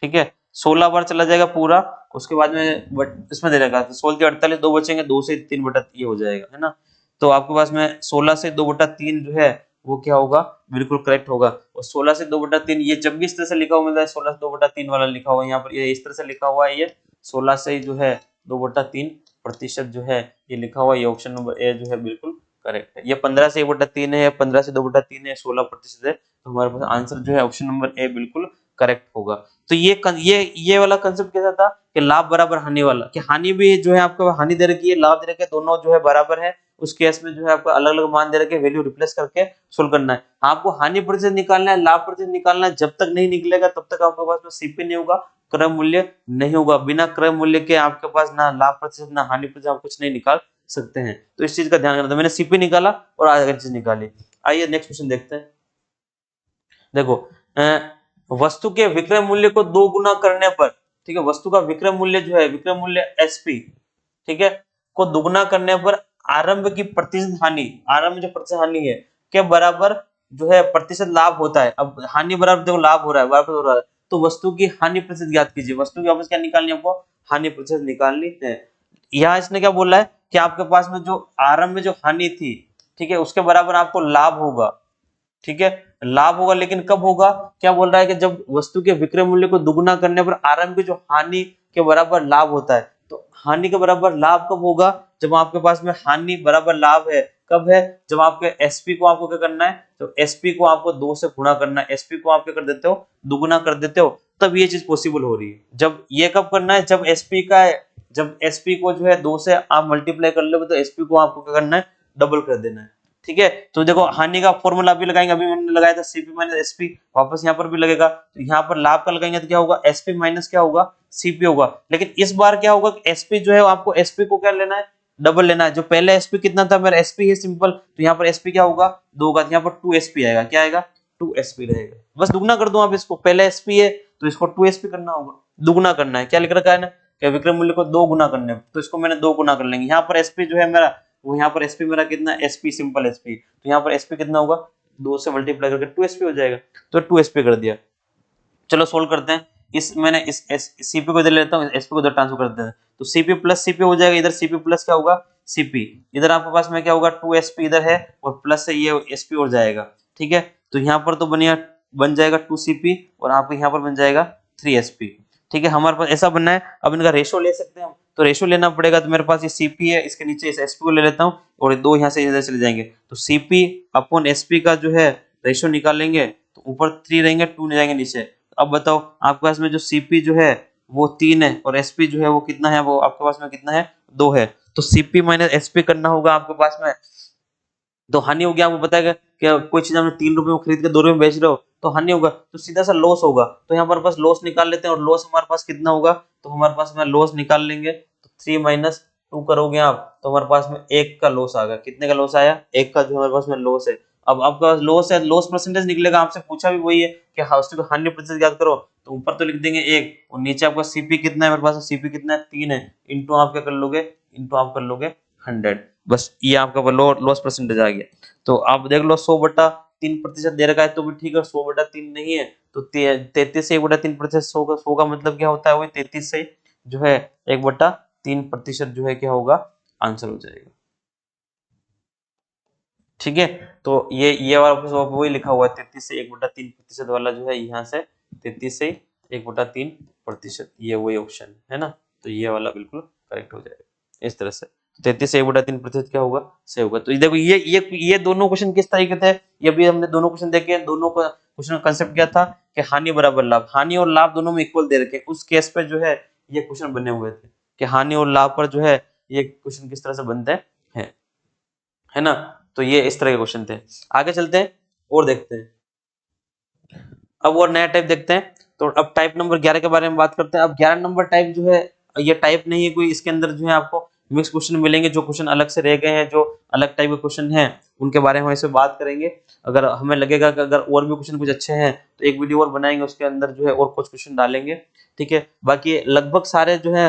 ठीक है, 16 बार चला जाएगा पूरा, उसके बाद में इसमें दे रहेगा तो 16 48 दो बचेंगे, 2 से 3 बटा ये हो जाएगा, है ना। तो आपके पास में 16 से 2 बटा 3 जो है वो क्या होगा, बिल्कुल करेक्ट होगा। और 16 से 2 बटा 3 ये जब भी इस तरह से लिखा हुआ मिलता है 16 से 2 बटा 3 वाला लिखा हुआ है यहाँ पर, ये इस तरह से लिखा हुआ है, ये 16 से जो है 2 बटा 3 प्रतिशत जो है ये लिखा हुआ है, ये ऑप्शन नंबर ए जो है बिल्कुल करेक्ट है। ये 15 से 1/3 है या 15 से 2/3 है, 16% है। तो हमारे पास आंसर जो है ऑप्शन नंबर ए बिल्कुल करेक्ट होगा। तो ये वाला कंसेप्ट कैसा था कि लाभ बराबर हानि वाला, कि हानि भी जो है आपको हानि दे रखी है, लाभ दे रखे है, दोनों जो है बराबर है। उस केस में जो है आपको अलग अलग मान दे रखे, वैल्यू रिप्लेस करके सोल्व करना है। आपको हानि प्रतिशत निकालना है, लाभ प्रतिशत निकालना है। जब तक नहीं निकलेगा तब तक आपके पास में सीपी नहीं होगा, क्रय मूल्य नहीं होगा। बिना क्रय मूल्य के आपके पास ना लाभ प्रतिशत ना हानि प्रतिशत, आप कुछ नहीं निकाल सकते हैं। तो इस चीज का ध्यान रखना था। मैंने सीपी निकाला और आगे चीज निकाली। आइए नेक्स्ट क्वेश्चन देखते हैं। देखो वस्तु के विक्रय मूल्य को 2 गुना करने पर, ठीक है, वस्तु का विक्रय मूल्य जो है, विक्रय मूल्य एसपी, ठीक है, को दुगना करने पर आरंभ की प्रतिशत हानि, आरंभ जो प्रतिशत हानि है के बराबर जो है प्रतिशत लाभ होता है। अब हानि बराबर देखो लाभ हो रहा है, बराबर हो रहा है, तो वस्तु की हानि प्रतिशत ज्ञात कीजिए। वस्तु की वापस क्या निकालनी है आपको, हानि प्रतिशत निकालनी है। यहाँ इसने क्या बोला है कि आपके पास में जो आरंभ में जो हानि थी, ठीक है, उसके बराबर आपको लाभ होगा, ठीक है, लाभ होगा। लेकिन कब होगा, क्या बोल रहा है कि जब वस्तु के विक्रय मूल्य को दुगुना करने पर आरंभ की जो हानि के बराबर लाभ होता है। तो हानि के बराबर लाभ कब होगा, जब आपके पास में हानि बराबर लाभ है। कब है, जब आपके एसपी को आपको क्या करना है, तो एसपी को आपको 2 से गुणा करना है, एसपी को आप क्या कर देते हो, दुगुना कर देते हो, तब ये चीज पॉसिबल हो रही है। जब ये कब करना है, जब एसपी का है, जब एसपी को जो है 2 से आप मल्टीप्लाई कर लो, तो एसपी को आपको क्या करना है, डबल कर देना है, ठीक है। तो देखो हानि का फॉर्मूला भी लगाएंगे, अभी मैंने लगाया था सीपी माइनस एसपी, वापस यहाँ पर भी लगेगा। तो यहाँ पर लाभ का लगाएंगे तो क्या होगा, एसपी माइनस क्या होगा, सीपी होगा। लेकिन इस बार क्या होगा, एसपी जो है आपको एसपी को क्या लेना है, डबल लेना है। जो पहले एसपी कितना था, मेरा एसपी है सिंपल, तो यहाँ पर एसपी क्या होगा, 2 होगा, तो यहाँ पर 2 एसपी आएगा, क्या आएगा, 2 एसपी रहेगा। बस दुगना कर दो आप इसको, पहले एसपी है तो इसको 2 एसपी करना होगा, दुगना करना है। क्या लिख रखा है ना, क्या विक्रय मूल्य को 2 गुना करने, तो इसको मैंने 2 गुना कर लेंगे। यहाँ पर एसपी जो है मेरा, वो यहाँ पर एसपी मेरा कितना, एसपी सिंपल एसपी, तो यहाँ पर एसपी कितना होगा, 2 से मल्टीप्लाई करके 2 एसपी हो जाएगा, तो 2 एसपी कर दिया। चलो सोल्व करते हैं। मैंने इस सीपी को इधर ले लेता हूँ, एसपी को इधर ट्रांसफर कर देते हैं, तो सीपी प्लस सीपी हो जाएगा। इधर सीपी प्लस क्या होगा, सीपी, इधर आपके पास में क्या होगा, 2 एसपी इधर है, और प्लस से ये एसपी हो जाएगा, ठीक है। तो यहाँ पर तो बन जाएगा 2 सीपी, और आपको यहाँ पर बन जाएगा 3 एसपी, ठीक है। हमारे पास ऐसा बनना है। अब इनका रेशो ले सकते हैं हम, तो रेशो लेना पड़ेगा। तो मेरे पास ये सीपी है, इसके नीचे इस एसपी को ले लेता हूँ, और 2 यहाँ से इधर चले जाएंगे, तो सीपी अपॉन एसपी का जो है रेशो निकालेंगे, तो ऊपर 3 रहेंगे, 2 नहीं जाएंगे नीचे। अब बताओ आपके पास में जो सीपी जो है वो 3 है, और एसपी जो है वो कितना है, वो आपके पास में कितना है, 2 है। तो सीपी माइनस एसपी करना होगा आपके पास में। तो हानि हो गया, आपको पता है कि कोई चीज हमने 3 रुपए में खरीद के 2 रुपए में बेच रहे हो, तो हानि होगा, तो सीधा सा लॉस होगा। तो यहाँ पर पास लॉस निकाल लेते हैं, और लॉस हमारे पास कितना होगा, तो हमारे पास में लॉस निकाल लेंगे, तो 3 माइनस 2 करोगे आप, तो हमारे पास में 1 का लॉस आ गया। कितने का लॉस आया, 1 का जो हमारे पास में लॉस है। अब आपका लॉस है, लॉस परसेंटेज निकलेगा, आपसे पूछा भी वही है कि हानि प्रतिशत याद करो, तो ऊपर तो लिख देंगे 1, और नीचे आपका सीपी कितना है, मेरे पास सीपी कितना है, 3 है, इंटू आप क्या कर लोगे, इंटू आप कर लोगे 100। बस ये आपका लॉस परसेंटेज आ गया। तो आप देख लो 100/3% दे रखा है, तो भी ठीक है। 100/3 नहीं है तो 33 से 1/3%, 100 का मतलब क्या होता है, वही 33 से जो है 1/3% जो है क्या होगा, आंसर हो जाएगा, ठीक है। तो ये वाला वही लिखा हुआ है, 33 से 1/3% वाला जो है, यहाँ से 33 से 1/3%, ये वही ऑप्शन है ना। तो ये वाला बिल्कुल करेक्ट हो जाएगा इस तरह से। 33 से 1/3% क्या होगा, सही होगा। तो देखो ये दोनों क्वेश्चन किस तरीके थे, ये भी हमने दोनों क्वेश्चन देखे। दोनों का क्वेश्चन का कंसेप्ट क्या था कि हानि बराबर लाभ, हानि और लाभ दोनों में इक्वल दे रखे, उस केस पे जो है ये क्वेश्चन बने हुए थे कि हानि और लाभ पर जो है ये क्वेश्चन किस तरह से बनते हैं, है ना। तो ये इस तरह के क्वेश्चन थे। आगे चलते हैं और देखते हैं, अब और नया टाइप देखते हैं। तो अब टाइप नंबर 11 के बारे में बात करते हैं। अब 11 नंबर टाइप जो है, ये टाइप नहीं है कोई, इसके अंदर जो है आपको मिक्स क्वेश्चन मिलेंगे, जो क्वेश्चन अलग से रह गए हैं, जो अलग टाइप के क्वेश्चन हैं, उनके बारे में हम इसमें बात करेंगे। अगर हमें लगेगा कि अगर और भी क्वेश्चन कुछ अच्छे हैं, तो एक वीडियो और बनाएंगे, उसके अंदर जो है और कुछ क्वेश्चन डालेंगे, ठीक है। बाकी लगभग सारे जो है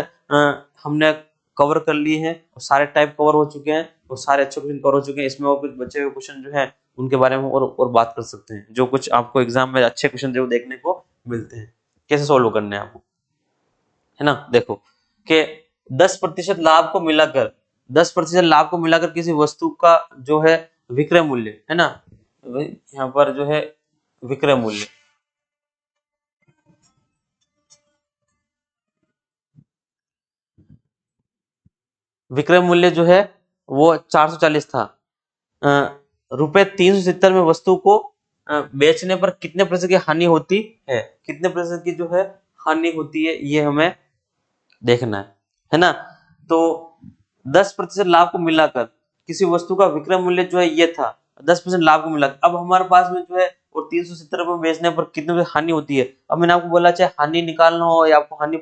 हमने कवर कर लिए हैं, और सारे टाइप कवर हो चुके हैं, और सारे अच्छे क्वेश्चन कवर हो चुके हैं। इसमें और कुछ बचे हुए क्वेश्चन जो है उनके बारे में और बात कर सकते हैं, जो कुछ आपको एग्जाम में अच्छे क्वेश्चन जो देखने को मिलते हैं, कैसे सोल्व करने हैं आपको, है ना। देखो कि 10% लाभ को मिलाकर, 10% लाभ को मिलाकर किसी वस्तु का जो है विक्रय मूल्य, है ना, यहाँ पर जो है विक्रय मूल्य, विक्रय मूल्य जो है वो 440 था, रुपए 370 में वस्तु को बेचने पर कितने प्रतिशत की हानि होती है, कितने प्रतिशत की जो है हानि होती है, ये हमें देखना है ना। तो 10% लाभ को मिलाकर किसी वस्तु का विक्रय मूल्य जो है ये था, 10% लाभ को मिलाकर। अब हमारे पास में जो है और 370 रुपए बेचने पर कितने हानि होती है। अब मैंने आपको बोला चाहे हानि निकालना हो या आपको हानि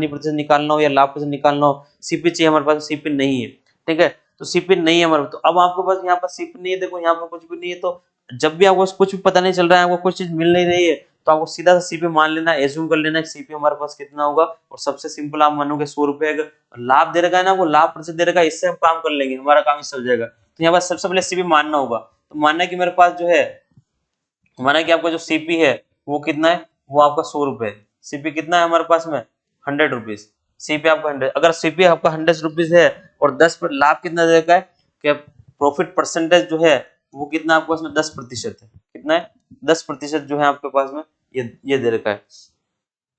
प्रतिशत निकालना हो या लाभ प्रतिशत निकालना हो, सीपी चाहिए, हमारे पास सीपी नहीं है, ठीक है। तो सीपी नहीं है हमारे पास, तो अब आपके पास यहाँ पर सीपी नहीं है, देखो यहाँ पर कुछ भी नहीं है। तो जब भी आपको कुछ भी पता नहीं चल रहा है, आपको कुछ चीज मिल नहीं रही है, तो आपको सीधा सा सीपी मान लेना, एज्यूम कर लेना सीपी हमारे पास कितना होगा। और सबसे सिंपल आप मानोगे 100 रुपए, अगर लाभ दे रखा है ना, वो लाभ प्रतिशत दे रखा है, इससे हम काम कर लेंगे, हमारा काम इससे हो जाएगा। तो यहाँ पर सबसे पहले सीपी मानना होगा। तो मानना है कि मेरे पास जो है, माना कि आपका जो सीपी है वो कितना है, वो आपका 100 रुपए। सीपी कितना है हमारे पास में, 100 रुपीज। सीपी आपका 100, अगर सीपी आपका 100 रुपीज है और 10 पर लाभ कितना दे रखा है, कि प्रॉफिट परसेंटेज जो है वो कितना आपके पास में 10% है। कितना है, 10% जो है आपके पास में ये दे रखा है।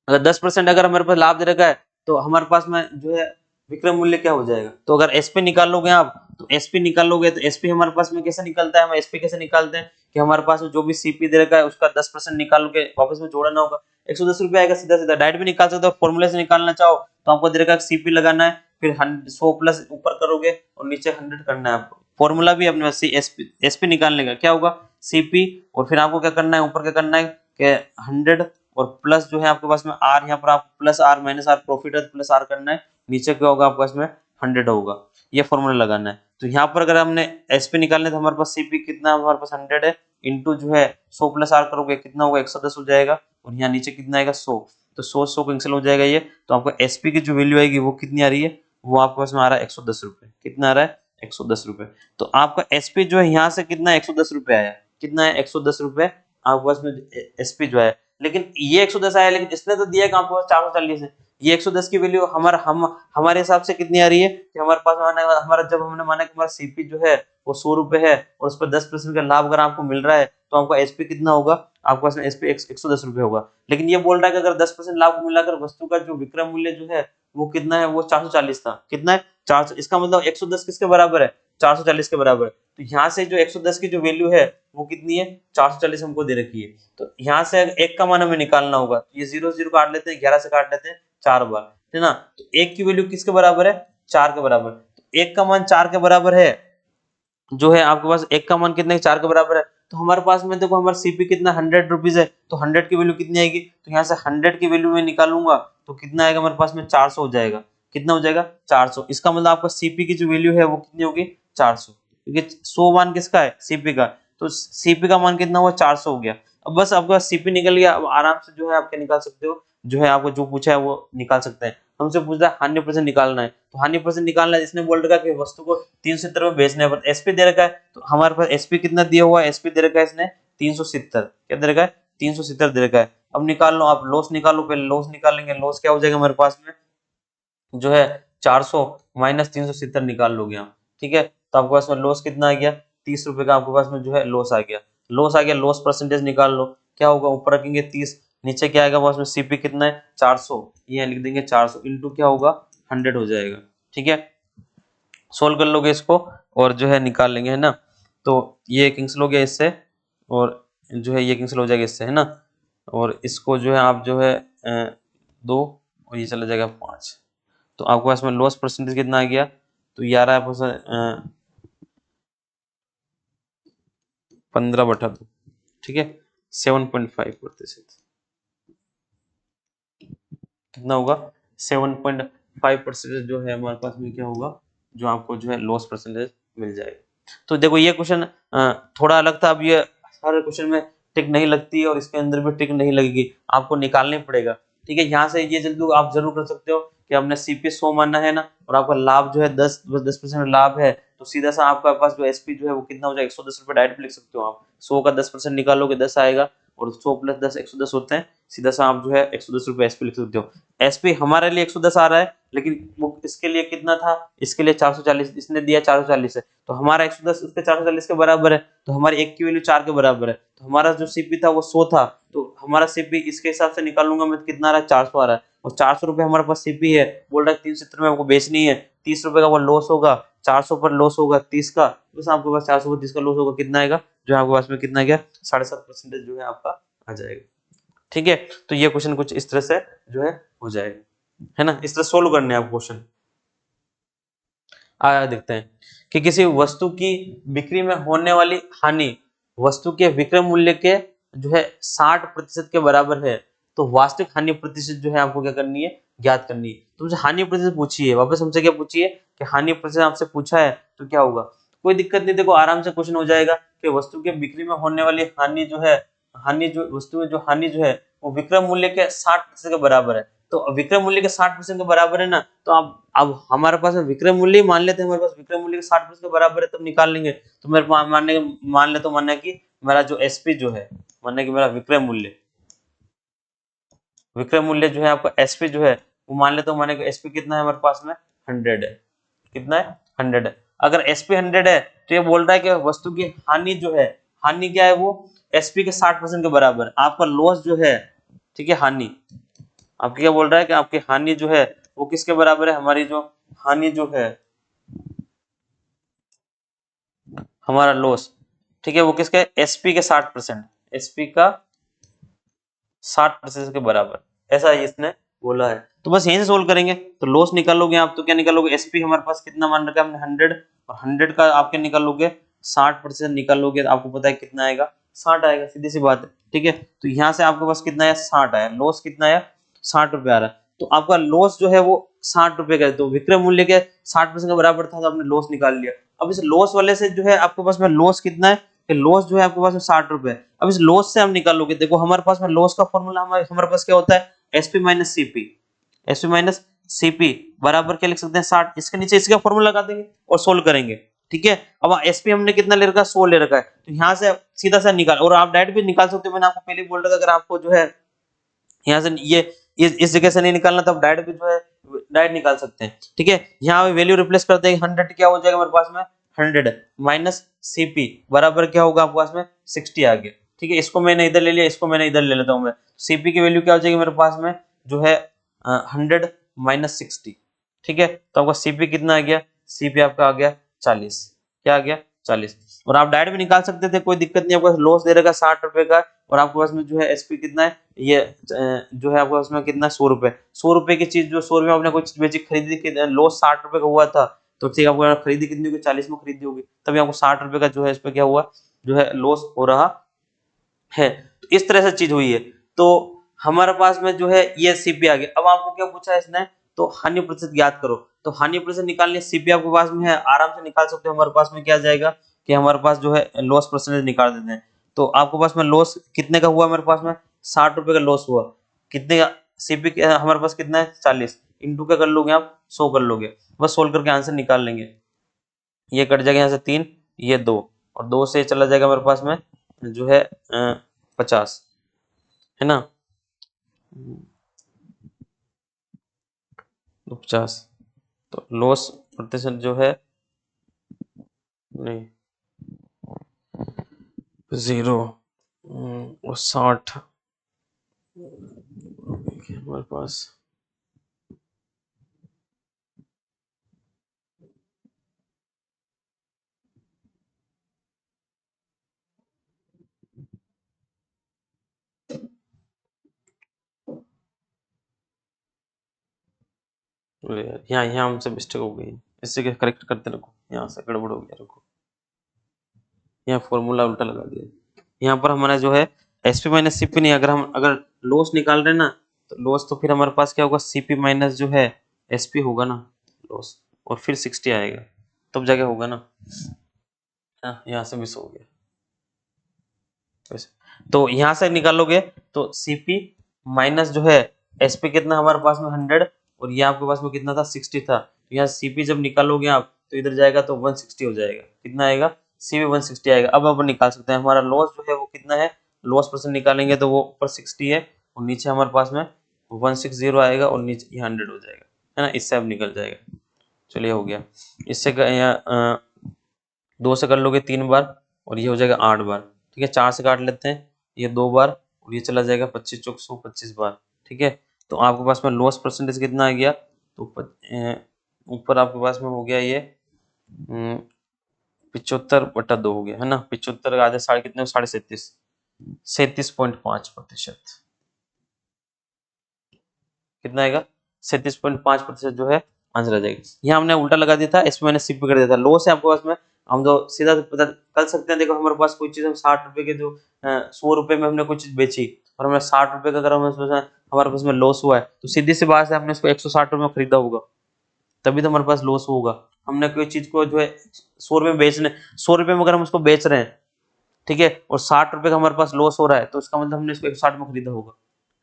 अगर 10% अगर हमारे पास लाभ दे रखा है, तो हमारे पास में जो है विक्रय मूल्य क्या हो जाएगा। तो अगर एसपी निकालोगे आप, तो एसपी निकालोगे, तो एसपी हमारे पास में कैसे निकलता है, हम एसपी कैसे निकालते हैं कि हमारे पास में जो भी सीपी दे रखा है उसका 10% निकाल के वापस में जोड़ना होगा, 110 रुपए आएगा। सीधा सीधा डायरेक्ट भी निकाल सकते हो, फॉर्मूले से निकालना चाहो तो आपको दे रखा है सीपी लगाना है, फिर 100 प्लस ऊपर करोगे और नीचे 100 करना है आपको। फॉर्मूला भी अपने पास एसपी निकालने का क्या होगा, सीपी, और फिर आपको क्या करना है, ऊपर क्या करना है कि 100 और प्लस जो है आपके पास में आर, यहाँ पर आप plus R minus R, profit है प्लस आर करना है, नीचे क्या होगा आपके पास में 100 होगा। ये फॉर्मूला लगाना है। तो यहाँ पर अगर हमने एसपी निकालने, तो हमारे पास सीपी कितना, हमारे पास 100 है, इंटू जो है 100 प्लस आर करोगे कितना होगा, 110 हो जाएगा, और यहाँ नीचे कितना आएगा 100। तो 100 कैंसिल हो जाएगा ये। तो आपको एसपी की जो वैल्यू आएगी वो कितनी आ रही है, वो आपके पास में आ रहा है 110 रुपए। कितना आ रहा है, 110 रुपए। तो आपका एसपी जो है यहाँ से कितना 110 रुपए आया, कितना है 110 रुपए आपके पास में एसपी जो है। लेकिन ये 110 आया, लेकिन इसने तो दिया है आपको 440 है। ये 110 की वैल्यू हमारे हिसाब से कितनी आ रही है कि हमारे पास हमारा जब हमने माना कि हमारा सीपी जो है वो 100 रुपए है और उस पर 10% का लाभ अगर आपको मिल रहा है, तो आपका एसपी कितना होगा, आपके पास में एसपी 110 रुपए होगा। लेकिन ये बोल रहा है कि अगर 10% लाभ को मिलाकर वस्तु का जो विक्रय मूल्य जो है वो कितना है, वो 440 था। कितना है, 400। इसका मतलब 110 किसके बराबर है, 440 के बराबर है। तो यहाँ से जो 110 की जो वैल्यू है वो कितनी है, 440 हमको दे रखी है। तो यहाँ से एक का मान हमें निकालना होगा, तो ये 0 0 काट लेते हैं, 11 से काट लेते हैं 4 बार, है ना। तो एक की वैल्यू किसके बराबर है, 4 के बराबर। तो एक का मान 4 के बराबर है, जो है आपके पास एक का मान कितने 4 के बराबर है। तो हमारे पास में देखो हमारा सीपी कितना 100 रुपीज है, तो 100 की वैल्यू कितनी आएगी, तो यहाँ से 100 की वैल्यू में निकालूंगा तो कितना आएगा हमारे पास में 400 हो जाएगा। कितना हो जाएगा, 400। इसका मतलब आपका सीपी की जो वैल्यू है वो कितनी होगी, 400, क्योंकि 100 मान किसका है, सीपी का। तो सीपी का मान कितना हुआ, 400 हो गया। अब बस आपका सीपी निकल गया, अब आराम से जो है आप क्या निकाल सकते हो, जो है आपको जो पूछा है वो निकाल सकते हैं। हमसे पूछता है हानि परसेंट निकालना है, तो हानि परसेंट निकालना है, इसने बोल रखा है कि वस्तु को 370 में बेचने पर एसपी दे रखा है। तो हमारे पास एसपी कितना दिया हुआ है, एसपी दे रखा है इसने 370, क्या दे रखा है, 370 दे रखा है। अब निकाल लो आप, लॉस निकालो, पहले लॉस निकालेंगे। लॉस क्या हो जाएगा हमारे पास में, जो है 400 माइनस 370 निकाल लोगे आप, ठीक है। तो आपके पास में लॉस कितना आ गया, 30 रुपए का आपके पास में जो है लॉस आ गया। लॉस आ गया, लॉस परसेंटेज निकाल लो, क्या होगा, ऊपर रखेंगे 30, नीचे क्या आएगा पास में, सीपी कितना है 400, ये लिख देंगे 400 इंटू क्या होगा 100 हो जाएगा, ठीक है। सोल्व कर लोगे इसको और जो है निकाल लेंगे, है ना। तो ये कैंसिल हो गया इससे, और जो है ये कैंसिल हो जाएगा इससे, है ना। और इसको जो है आप जो है 2 और ये चला जाएगा 5। तो आपके पास में लॉस परसेंटेज कितना आ गया, तो ये आ रहा है 15/2, ठीक है, 7.5%। कितना होगा, 7.5% जो है हमारे पास में क्या होगा, जो आपको जो है लॉस परसेंटेज मिल जाएगा। तो देखो ये क्वेश्चन थोड़ा अलग था। अब ये हर क्वेश्चन में टिक नहीं लगती और इसके अंदर भी टिक नहीं लगेगी, आपको निकालना ही पड़ेगा, ठीक है। यहाँ से ये जल्दी आप जरूर कर सकते हो कि हमने सीपी 100 मानना है ना, और आपका लाभ जो है 10% लाभ है, तो सीधा सा आपका पास जो एसपी जो है वो कितना हो जाएगा, 110 रुपए डायरेक्ट लिख सकते हो आप। 100 का 10% निकालोगे 10 आएगा, और 100 प्लस 10 110 होते हैं, सीधा सा आप जो है 110 रुपये एसपी लिख सकते हो। एसपी हमारे लिए 110 आ रहा है, लेकिन वो इसके लिए कितना था, इसके लिए 440, इसने दिया 440 है, तो हमारा 110 उसके 440 के बराबर है, तो हमारी एक की वैल्यू 4 के बराबर है, तो हमारा जो सीपी था वो 100 था, तो हमारा सीपी इसके हिसाब से निकालूंगा मैं, कितना आ रहा है 400 आ रहा है, और 400 रुपये हमारे पास सीपी है, बोल रहा है 370 में हमको बेचनी है, 30 रुपए का वो लॉस होगा, 400 पर लॉस होगा 30 का, बस आपके पास 400 पर 30 का लॉस होगा, कितना आएगा, जो आपके पास में कितना गया 7.5% जो है आपका आ जाएगा। ठीक है, तो ये क्वेश्चन कुछ इस तरह से जो है हो जाएगा, है ना, इस तरह सोल्व करने हैं आप क्वेश्चन। आया देखते हैं कि किसी वस्तु की बिक्री में होने वाली हानि वस्तु के विक्रय मूल्य के जो है 60% के बराबर है, तो वास्तविक हानि प्रतिशत जो है आपको क्या करनी है, ज्ञात करनी है। तुमसे हानि प्रतिशत पूछी है, वापस हमसे क्या पूछी है कि हानि प्रतिशत आपसे पूछा है, तो क्या होगा, कोई दिक्कत नहीं, देखो आराम से क्वेश्चन हो जाएगा कि वस्तु के बिक्री में होने वाली हानि जो है, हानि जो वस्तु में जो हानि जो है वो विक्रय मूल्य के 60% के बराबर है, तो विक्रय मूल्य के 60% के बराबर है ना, तो अब हमारे पास विक्रय मूल्य ही मान लेते हैं, हमारे पास विक्रय मूल्य के 60% के बराबर है, तब निकाल लेंगे। तो मेरे मान ले तो मानना कि मेरा जो एसपी जो है, मानना कि मेरा विक्रय मूल्य जो है आपका एसपी जो है वो मान ले तो माने कि एसपी कितना है हमारे पास में 100 है, कितना है 100 है। अगर एसपी 100 है तो ये बोल रहा है कि वस्तु की हानि जो है, हानि क्या है, वो एसपी के 60% के बराबर है। आपका लॉस जो है, ठीक है, हानि आपकी क्या बोल रहा है कि आपकी हानि जो है वो किसके बराबर है, हमारी जो हानि जो है, हमारा लॉस, ठीक है, वो किसके, एसपी के 60%, एसपी का 60% के बराबर, ऐसा इसने बोला है। तो बस यहीं से सोल्व करेंगे, तो लॉस निकालोगे आप तो क्या निकालोगे, एसपी हमारे पास कितना मान रखा है हमने 100, और 100 का आपके निकालोगे 60% निकालोगे तो आपको पता है कितना आएगा, 60 आएगा, सीधी सी बात है। ठीक है, तो यहाँ से आपके पास कितना है, 60 आया, लॉस कितना आया, 60 रुपए आ रहा है, तो आपका लॉस जो है वो 60 रुपए का है, तो विक्रय मूल्य के 60% के बराबर था, तो आपने लॉस निकाल लिया। अब इस लॉस वाले से जो है आपके पास में लॉस कितना है, कि लॉस जो है आपके पास में 60 रुपए है। अब इस लॉस से हम निकालोगे, देखो हमारे पास में लॉस का फॉर्मूला हमारे पास क्या होता है, SP minus CP, SP minus CP बराबर क्या लिख सकते हैं 60, इसके नीचे इसका फॉर्मूला लगा देंगे और सोल्व करेंगे। ठीक है, अब एसपी हमने कितना ले रखा है, 100 ले रखा है, तो यहाँ से सीधा सा निकाल, और आप डायरेक्ट भी निकाल सकते हो, मैंने आपको पहले बोल रखा, अगर आपको जो है यहाँ से ये इस जगह से नहीं निकालना, तब डायरेक्ट भी जो है डायरेक्ट निकाल सकते हैं। ठीक है, यहाँ वैल्यू रिप्लेस करते हैं, 100 क्या हो जाएगा हमारे पास में, 100 माइनस सीपी बराबर क्या होगा आपके पास में 60 आ गया। ठीक है, इसको मैंने इधर ले लिया, इसको मैंने इधर ले लेता हूँ मैं, सीपी की वैल्यू क्या हो जाएगी मेरे पास में, जो है 100 माइनस 60। ठीक है, तो आपका सीपी कितना आ गया, सीपी आपका आ गया 40, क्या आ गया 40, और आप डायरेक्ट भी निकाल सकते थे, कोई दिक्कत नहीं, आपको लॉस दे रखा 60 रुपए का, और आपके पास में जो है एसपी कितना है, ये जो है आपके पास में कितना 100 रुपए, 100 रुपए की चीज, जो 100 रुपए आपने कोई चीज बेची खरीदी, लॉस 60 रुपए का हुआ था, तो ठीक है, आपको खरीदी कितनी होगी, 40 में खरीदी होगी, तभी आपको 60 रुपए का जो है इस पे क्या हुआ, जो है लॉस हो रहा है। तो इस तरह से चीज हुई है, तो हमारे पास में जो है ये सीपी आ गया। अब आपको क्या पूछा है इसने, तो हानि प्रतिशत ज्ञात करो, तो हानि प्रतिशत निकालने सीपी आपके पास में है, आराम से निकाल सकते हो, हमारे पास में क्या आ जाएगा कि हमारे पास जो है लॉस परसेंटेज निकाल देते हैं, तो आपके पास में लॉस कितने का हुआ, हमारे पास में 60 रुपए का लॉस हुआ, कितने का, सीपी हमारे पास कितना है 40, इंटू क्या कर लोगे आप 100 कर लोगे, बस सोल्व करके आंसर निकाल लेंगे। ये कट जाएगा यहाँ से 3, ये 2, और 2 से चला जाएगा हमारे पास में जो है 50, है ना, 50, तो लॉस प्रतिशत जो है, नहीं 0 और 60 हमारे पास, यहाँ यहाँ हमसे मिस्टेक हो गई, इससे करेक्ट करते रखो, यहाँ से गड़बड़ हो गया, रुको, यहाँ फॉर्मूला उल्टा लगा दिया, यहाँ पर हमारा जो है एसपी माइनस सीपी नहीं, अगर लॉस निकाल रहे हैं ना, तो लॉस तो फिर हमारे पास क्या होगा, सीपी माइनस जो है एसपी होगा ना, लॉस, और फिर 60 आएगा, तब जाके होगा ना, हाँ, यहाँ से मिस हो गया वैसे, तो यहाँ से निकालोगे तो सीपी माइनस जो है एसपी कितना हमारे पास में 100, और ये आपके पास में कितना था 60 था, तो यहाँ सीपी जब निकालोगे आप तो इधर जाएगा तो 160 हो जाएगा, कितना आएगा, सीपी 160 आएगा। अब अपन निकाल सकते हैं, हमारा लॉस जो है वो कितना है लॉस परसेंट निकालेंगे तो वो ऊपर 60 है और नीचे हमारे पास में 160 आएगा और नीचे ये 100 हो जाएगा, है ना। इससे अब निकल जाएगा। चलिए हो गया। इससे यहाँ 2 से कर लोगे 3 बार और ये हो जाएगा 8 बार, ठीक है। 4 से काट लेते हैं, ये 2 बार और ये चला जाएगा 25 चौक 100 25 बार, ठीक है। तो आपके पास में लॉस परसेंटेज कितना आ गया, तो ऊपर आपके पास में हो गया ये 75/2 हो गया, है ना। 75 का आधे साढ़े कितने, 37.5, 37.5%। कितना आएगा, 37.5% जो है आंसर आ जाएगा। यहाँ हमने उल्टा लगा दिया था, इसमें मैंने सिप कर दिया था। लॉस है आपके पास में, हम तो सीधा पता कर सकते हैं। देखो हमारे पास कोई चीज हम 60 रुपए के जो 100 रुपए में हमने कोई चीज बेची और हमें 60 रुपए का अगर हमें हमारे पास में लॉस हुआ है, तो सीधी सी बात है हमने इसको 160 रुपए में खरीदा होगा, तभी तो हमारे पास लॉस होगा। हमने कोई चीज को जो है 100 रुपए में बेचने, 100 रुपए में अगर हम उसको बेच रहे हैं, ठीक है, और 60 रुपए का हमारे पास लॉस हो रहा है, तो इसका मतलब हमने इसको 160 में खरीदा होगा,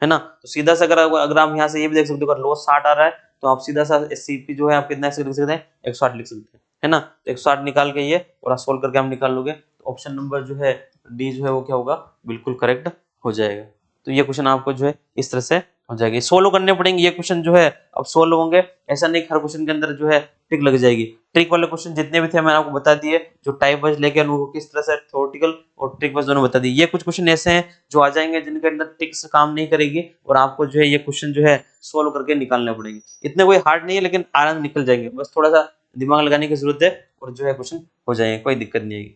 है ना। तो सीधा से अगर आप यहाँ से ये भी देख सकते हो, अगर लॉस 60 आ रहा है तो आप सीधा सा सीपी जो है आप कितना लिख सकते हैं, 160 लिख सकते हैं, है ना। तो 160 निकाल के ये और आप सोल्व करके हम निकाल लोगे, तो ऑप्शन नंबर जो है डी जो है वो क्या होगा, बिल्कुल करेक्ट हो जाएगा। तो ये क्वेश्चन आपको जो है इस तरह से हो जाएगी। सोल्व करने पड़ेंगे ये क्वेश्चन जो है, अब सोल्व होंगे, ऐसा नहीं हर क्वेश्चन के अंदर जो है ट्रिक लग जाएगी। ट्रिक वाले क्वेश्चन जितने भी थे मैंने आपको बता दिए, जो टाइप वाइज लेके उनको किस तरह से थ्योरेटिकल और ट्रिक वाइज दोनों बता दी। ये कुछ क्वेश्चन ऐसे हैं जो आ जाएंगे जिनके अंदर ट्रिक्स काम नहीं करेगी और आपको जो है ये क्वेश्चन जो है सोल्व करके निकालने पड़ेंगे। इतने कोई हार्ड नहीं है, लेकिन आराम निकल जाएंगे, बस थोड़ा सा दिमाग लगाने की जरूरत है और जो है क्वेश्चन हो जाएंगे, कोई दिक्कत नहीं आएगी।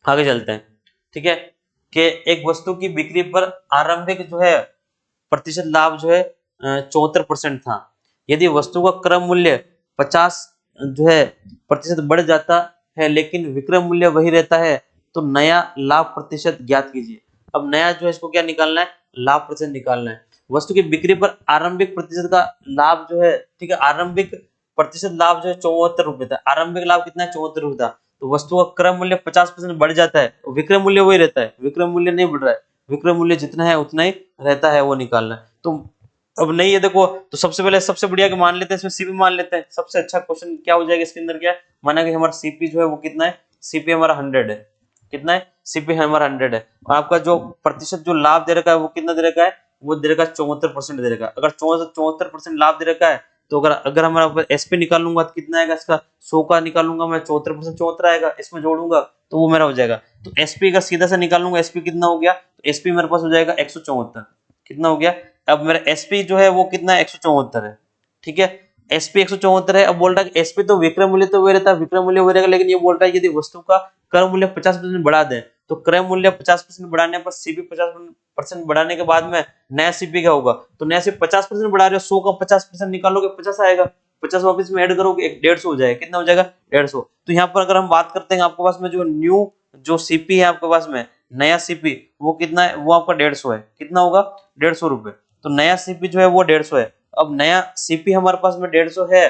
आगे चलते हैं, ठीक है। कि एक वस्तु की बिक्री पर आरंभिक जो है प्रतिशत लाभ जो है 74% था। यदि वस्तु का क्रम मूल्य 50 जो है प्रतिशत बढ़ जाता है लेकिन विक्रय मूल्य वही रहता है, तो नया लाभ प्रतिशत ज्ञात कीजिए। अब नया जो है इसको क्या निकालना है, लाभ प्रतिशत निकालना है। वस्तु की बिक्री पर आरंभिक प्रतिशत का लाभ जो है, ठीक है, आरंभिक प्रतिशत लाभ जो है 74 रुपए था। आरंभिक लाभ कितना है, 74 रुपए था। तो वस्तु का क्रम मूल्य 50% बढ़ जाता है, विक्रय मूल्य वही रहता है, विक्रय मूल्य नहीं बढ़ रहा है, विक्रय मूल्य जितना है उतना ही रहता है, वो निकालना है। तो अब नहीं है देखो, तो सबसे पहले सबसे बढ़िया के मान लेते हैं, इसमें सीपी मान लेते हैं। सबसे अच्छा क्वेश्चन क्या हो जाएगा इसके अंदर, क्या माना कि हमारा सीपी जो है वो कितना है, सीपी हमारा 100 है। कितना है, सीपी हमारा 100 है और आपका जो प्रतिशत जो लाभ दे रखा है वो कितना दे रखा है, वो दे रखा है 74% दे रखा है। अगर 74% लाभ दे रखा है, तो अगर अगर हमारा एसपी निकालूंगा तो कितना आएगा, इसका 100 का निकालूंगा मैं, 74% 74 आएगा, इसमें जोड़ूंगा तो वो मेरा हो जाएगा। तो एसपी का सीधा से निकालूंगा, एसपी कितना हो गया, तो एसपी मेरे पास हो जाएगा 174। कितना हो गया, अब मेरा एसपी जो है वो कितना है, 174 है, ठीक है। एसपी 174 है। अब बोल रहा है एसपी तो विक्रय मूल्य तो वही रहता है, विक्रय मूल्य वही रहेगा, लेकिन ये बोल रहा है यदि वस्तु का क्रय मूल्य 50% बढ़ा दें, तो क्रय मूल्य 50% बढ़ाने पर सीपी 50% बढ़ाने के बाद में नया सीपी क्या होगा, तो नया सीपी 50% बढ़ा रहे हो, 100 का 50% निकालोगे 50 आएगा, 50 वापस में ऐड करोगे 150 हो जाएगा। कितना हो जाएगा, 150। तो यहाँ पर अगर हम बात करते हैं आपके पास में जो न्यू जो सीपी है आपके पास में, नया सीपी वो कितना है, वो आपका 150 है। कितना होगा, 150 रुपए। तो नया सीपी जो है वो 150 है। अब नया सीपी हमारे पास में 150 है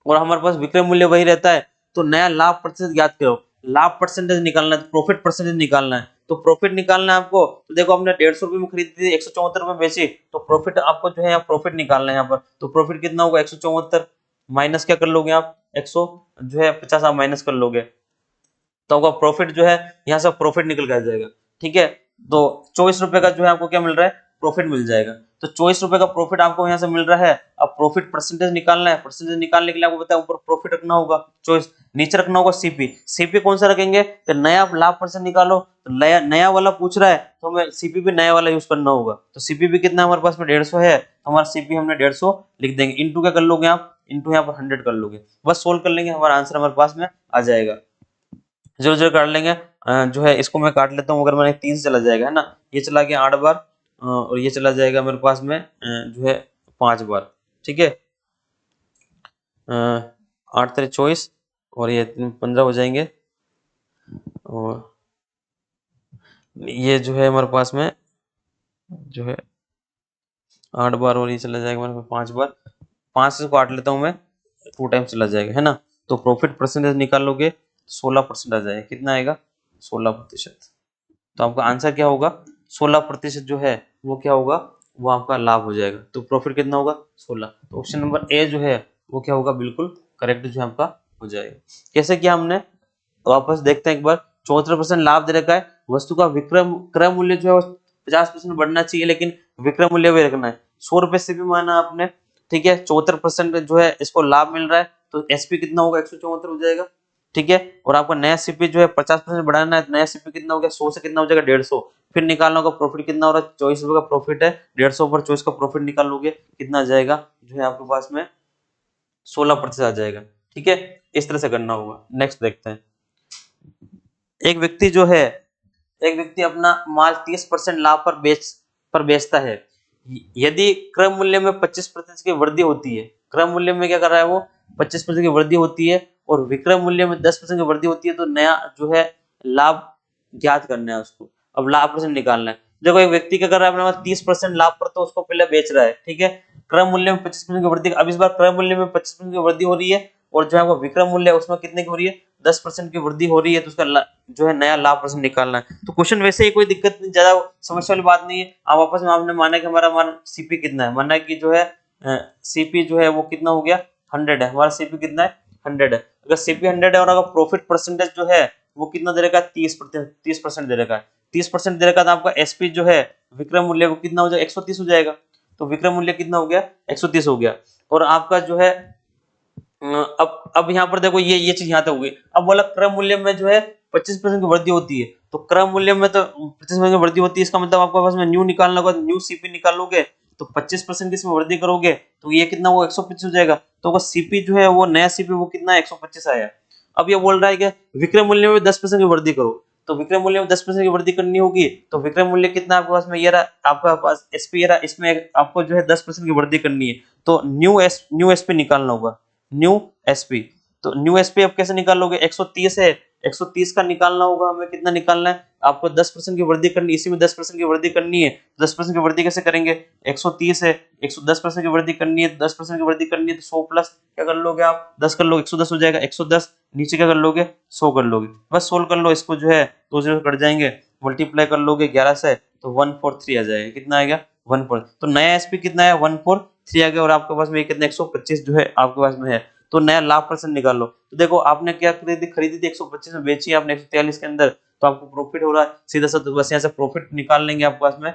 और हमारे पास विक्रय मूल्य वही रहता है, तो नया लाभ प्रतिशत ज्ञात करो। लाभ परसेंटेज निकालना है, प्रॉफिट परसेंटेज निकालना है। तो प्रॉफिट निकालना है आपको, तो देखो हमने 150 रुपए में खरीदी थी, 174 रुपए बेची, तो प्रॉफिट आपको जो है यहाँ प्रॉफिट निकालना है यहाँ पर। तो प्रॉफिट कितना होगा, 174 माइनस क्या कर लोगे आप, 100 जो है 50 आप माइनस कर लोगे, तो आपका प्रॉफिट जो है यहाँ से प्रॉफिट निकल कर आ जाएगा, ठीक है। तो 24 रुपए का जो है आपको क्या मिल रहा है, प्रॉफिट मिल जाएगा। तो 24 रुपए का प्रॉफिट आपको यहाँ से मिल रहा है। अब प्रॉफिट परसेंटेज निकालना है, परसेंटेज निकालने के लिए आपको पता है ऊपर प्रॉफिट रखना होगा 24, नीचे रखना होगा सीपी। सीपी कौन सा रखेंगे, तो नया लाभ परसेंट निकालो, तो नया वाला पूछ रहा है तो हमें सीपी भी नया वाला यूज करना होगा। तो सीपी भी कितना हमारे पास में 150 है, तो हमारा सीपी हमने 150 लिख देंगे। इंटू क्या कर लोगे आप, इंटू यहाँ पर 100 कर लोगे, बस सोल्व कर लेंगे, हमारा आंसर हमारे पास में आ जाएगा। जोर जोर काट लेंगे। जो है इसको मैं काट लेता हूँ, अगर मैंने 3 से चला जाएगा, है ना, ये चला गया 8 बार और ये चला जाएगा मेरे पास में जो है 5 बार, ठीक है। 8 तेरे 24 और ये 15 हो जाएंगे और ये जो है हमारे पास में जो है 8 बार और ये चला जाएगा मेरे पास 5 बार, 5 से काट लेता हूँ मैं, 2 टाइम चला जाएगा, है ना। तो प्रॉफिट परसेंटेज निकालोगे 16% आ जाएगा। कितना आएगा, 16%। तो आपका आंसर क्या होगा, 16% जो है वो क्या होगा, वो आपका लाभ हो जाएगा। तो प्रॉफिट कितना होगा, 16। तो ऑप्शन नंबर ए जो है वो क्या होगा, बिल्कुल करेक्ट जो है आपका हो जाएगा। कैसे किया हमने, वापस देखते हैं एक बार। 74% लाभ दे रखा है, वस्तु का विक्रय क्रय मूल्य जो है 50% बढ़ना चाहिए, लेकिन विक्रय मूल्य वही रखना है। 100 रुपए सीपी माना आपने, ठीक है, 74% जो है इसको लाभ मिल रहा है, तो एसपी कितना होगा, 174 हो जाएगा, ठीक है। और आपका नया सीपी जो है 50% बढ़ाना है, नया सीपी कितना हो गया, 100 से कितना हो जाएगा, 150। फिर निकालना होगा प्रॉफिट कितना हो रहा है, 24 रुपए का प्रॉफिट है, 150 पर 24 का प्रॉफिट निकालोगे कितना आ जाएगा, जो है आपके पास में 16% आ जाएगा, ठीक है। इस तरह से करना होगा। नेक्स्ट देखते हैं। एक व्यक्ति जो है, एक व्यक्ति अपना माल 30% लाभ पर बेचता है। यदि क्रय मूल्य में 25% की वृद्धि होती है, क्रय मूल्य में क्या कर रहा है वो, 25% की वृद्धि होती है, और विक्रय मूल्य में 10% की वृद्धि होती है, तो नया जो है लाभ ज्ञात करना है उसको। अब लाभ परसेंट निकालना है। देखो एक व्यक्ति क्या कर रहा है, अपने 30% लाभ पर तो उसको पहले बेच रहा है, ठीक है। क्रय मूल्य में 25% की वृद्धि, अब इस बार क्रय मूल्य में 25% की वृद्धि हो रही है, और जो है वो विक्रय मूल्य उसमें कितने की हो रही है, 10% की वृद्धि हो रही है, तो उसका जो है नया लाभ परसेंट निकालना है। तो क्वेश्चन वैसे ही कोई दिक्कत नहीं, ज्यादा समस्या वाली बात नहीं है। आप आपस में आपने माना कि हमारा मान सीपी कितना है, माना कि जो है सीपी जो है वो कितना हो गया, 100 है, हमारा सीपी कितना है, 100 है। अगर सीपी 100 है और अगर प्रॉफिट परसेंटेज जो है वो कितना दे रखा है, 30% दे रखा है, 30% दे रखा है, तो आपका एसपी जो है विक्रय मूल्य वो कितना हो जाएगा, 130 हो जाएगा। तो विक्रय मूल्य कितना हो गया, 130 हो गया। और आपका जो है अब यहाँ पर देखो ये चीज यहाँ तक हो गई। अब बोला क्रय मूल्य में जो है 25% की वृद्धि होती है, तो क्रय मूल्य में तो 25% की वृद्धि होती है, इसका मतलब आपके पास में न्यू निकालना होगा, न्यू सीपी निकालोगे तो 25% की इसमें वृद्धि करोगे तो ये कितना, वो 125 हो जाएगा। तो वो सीपी जो है वो नया सीपी वो कितना है, 125 आया। अब ये बोल रहा है कि विक्रय मूल्य में 10% की वृद्धि करो, तो विक्रय मूल्य में 10% की वृद्धि करनी होगी, तो विक्रय मूल्य कितना आपके पास में, ये रहा आपका पास एसपी, ये रहा, इसमें आपको जो है 10% की वृद्धि करनी है, तो न्यू एसपी निकालना होगा, न्यू एसपी। तो न्यू एसपी अब कैसे निकालोगे, 130 है, 130 का निकालना होगा हमें, कितना निकालना है आपको, 10% की वृद्धि करनी, इसी में 10% की वृद्धि करनी है। 10% की वृद्धि कैसे करेंगे, 130 है, 110% की वृद्धि करनी है, 10% की वृद्धि करनी है, तो 100 प्लस क्या कर लोगे आप, 10 कर लोगे, 110 हो जाएगा, 110 नीचे क्या कर लोगे, 100 कर लोगे, बस सोल्व कर लो इसको, जो है 2 जीरो कट जाएंगे, मल्टीप्लाई कर लोगे 11 से, तो 143 आ जाएगा, कितना आएगा, 14। तो नया एसपी कितना है, 143 आ गया, और आपके पास में कितना 125 जो है आपके पास में है, तो नया लाभ परसेंट निकाल लो। तो देखो आपने क्या खरीदी थी 125 में, बेची आपने 143 के अंदर, तो आपको प्रॉफिट हो रहा है सीधा सा, तो बस यहाँ से प्रॉफिट निकाल लेंगे आपके पास में,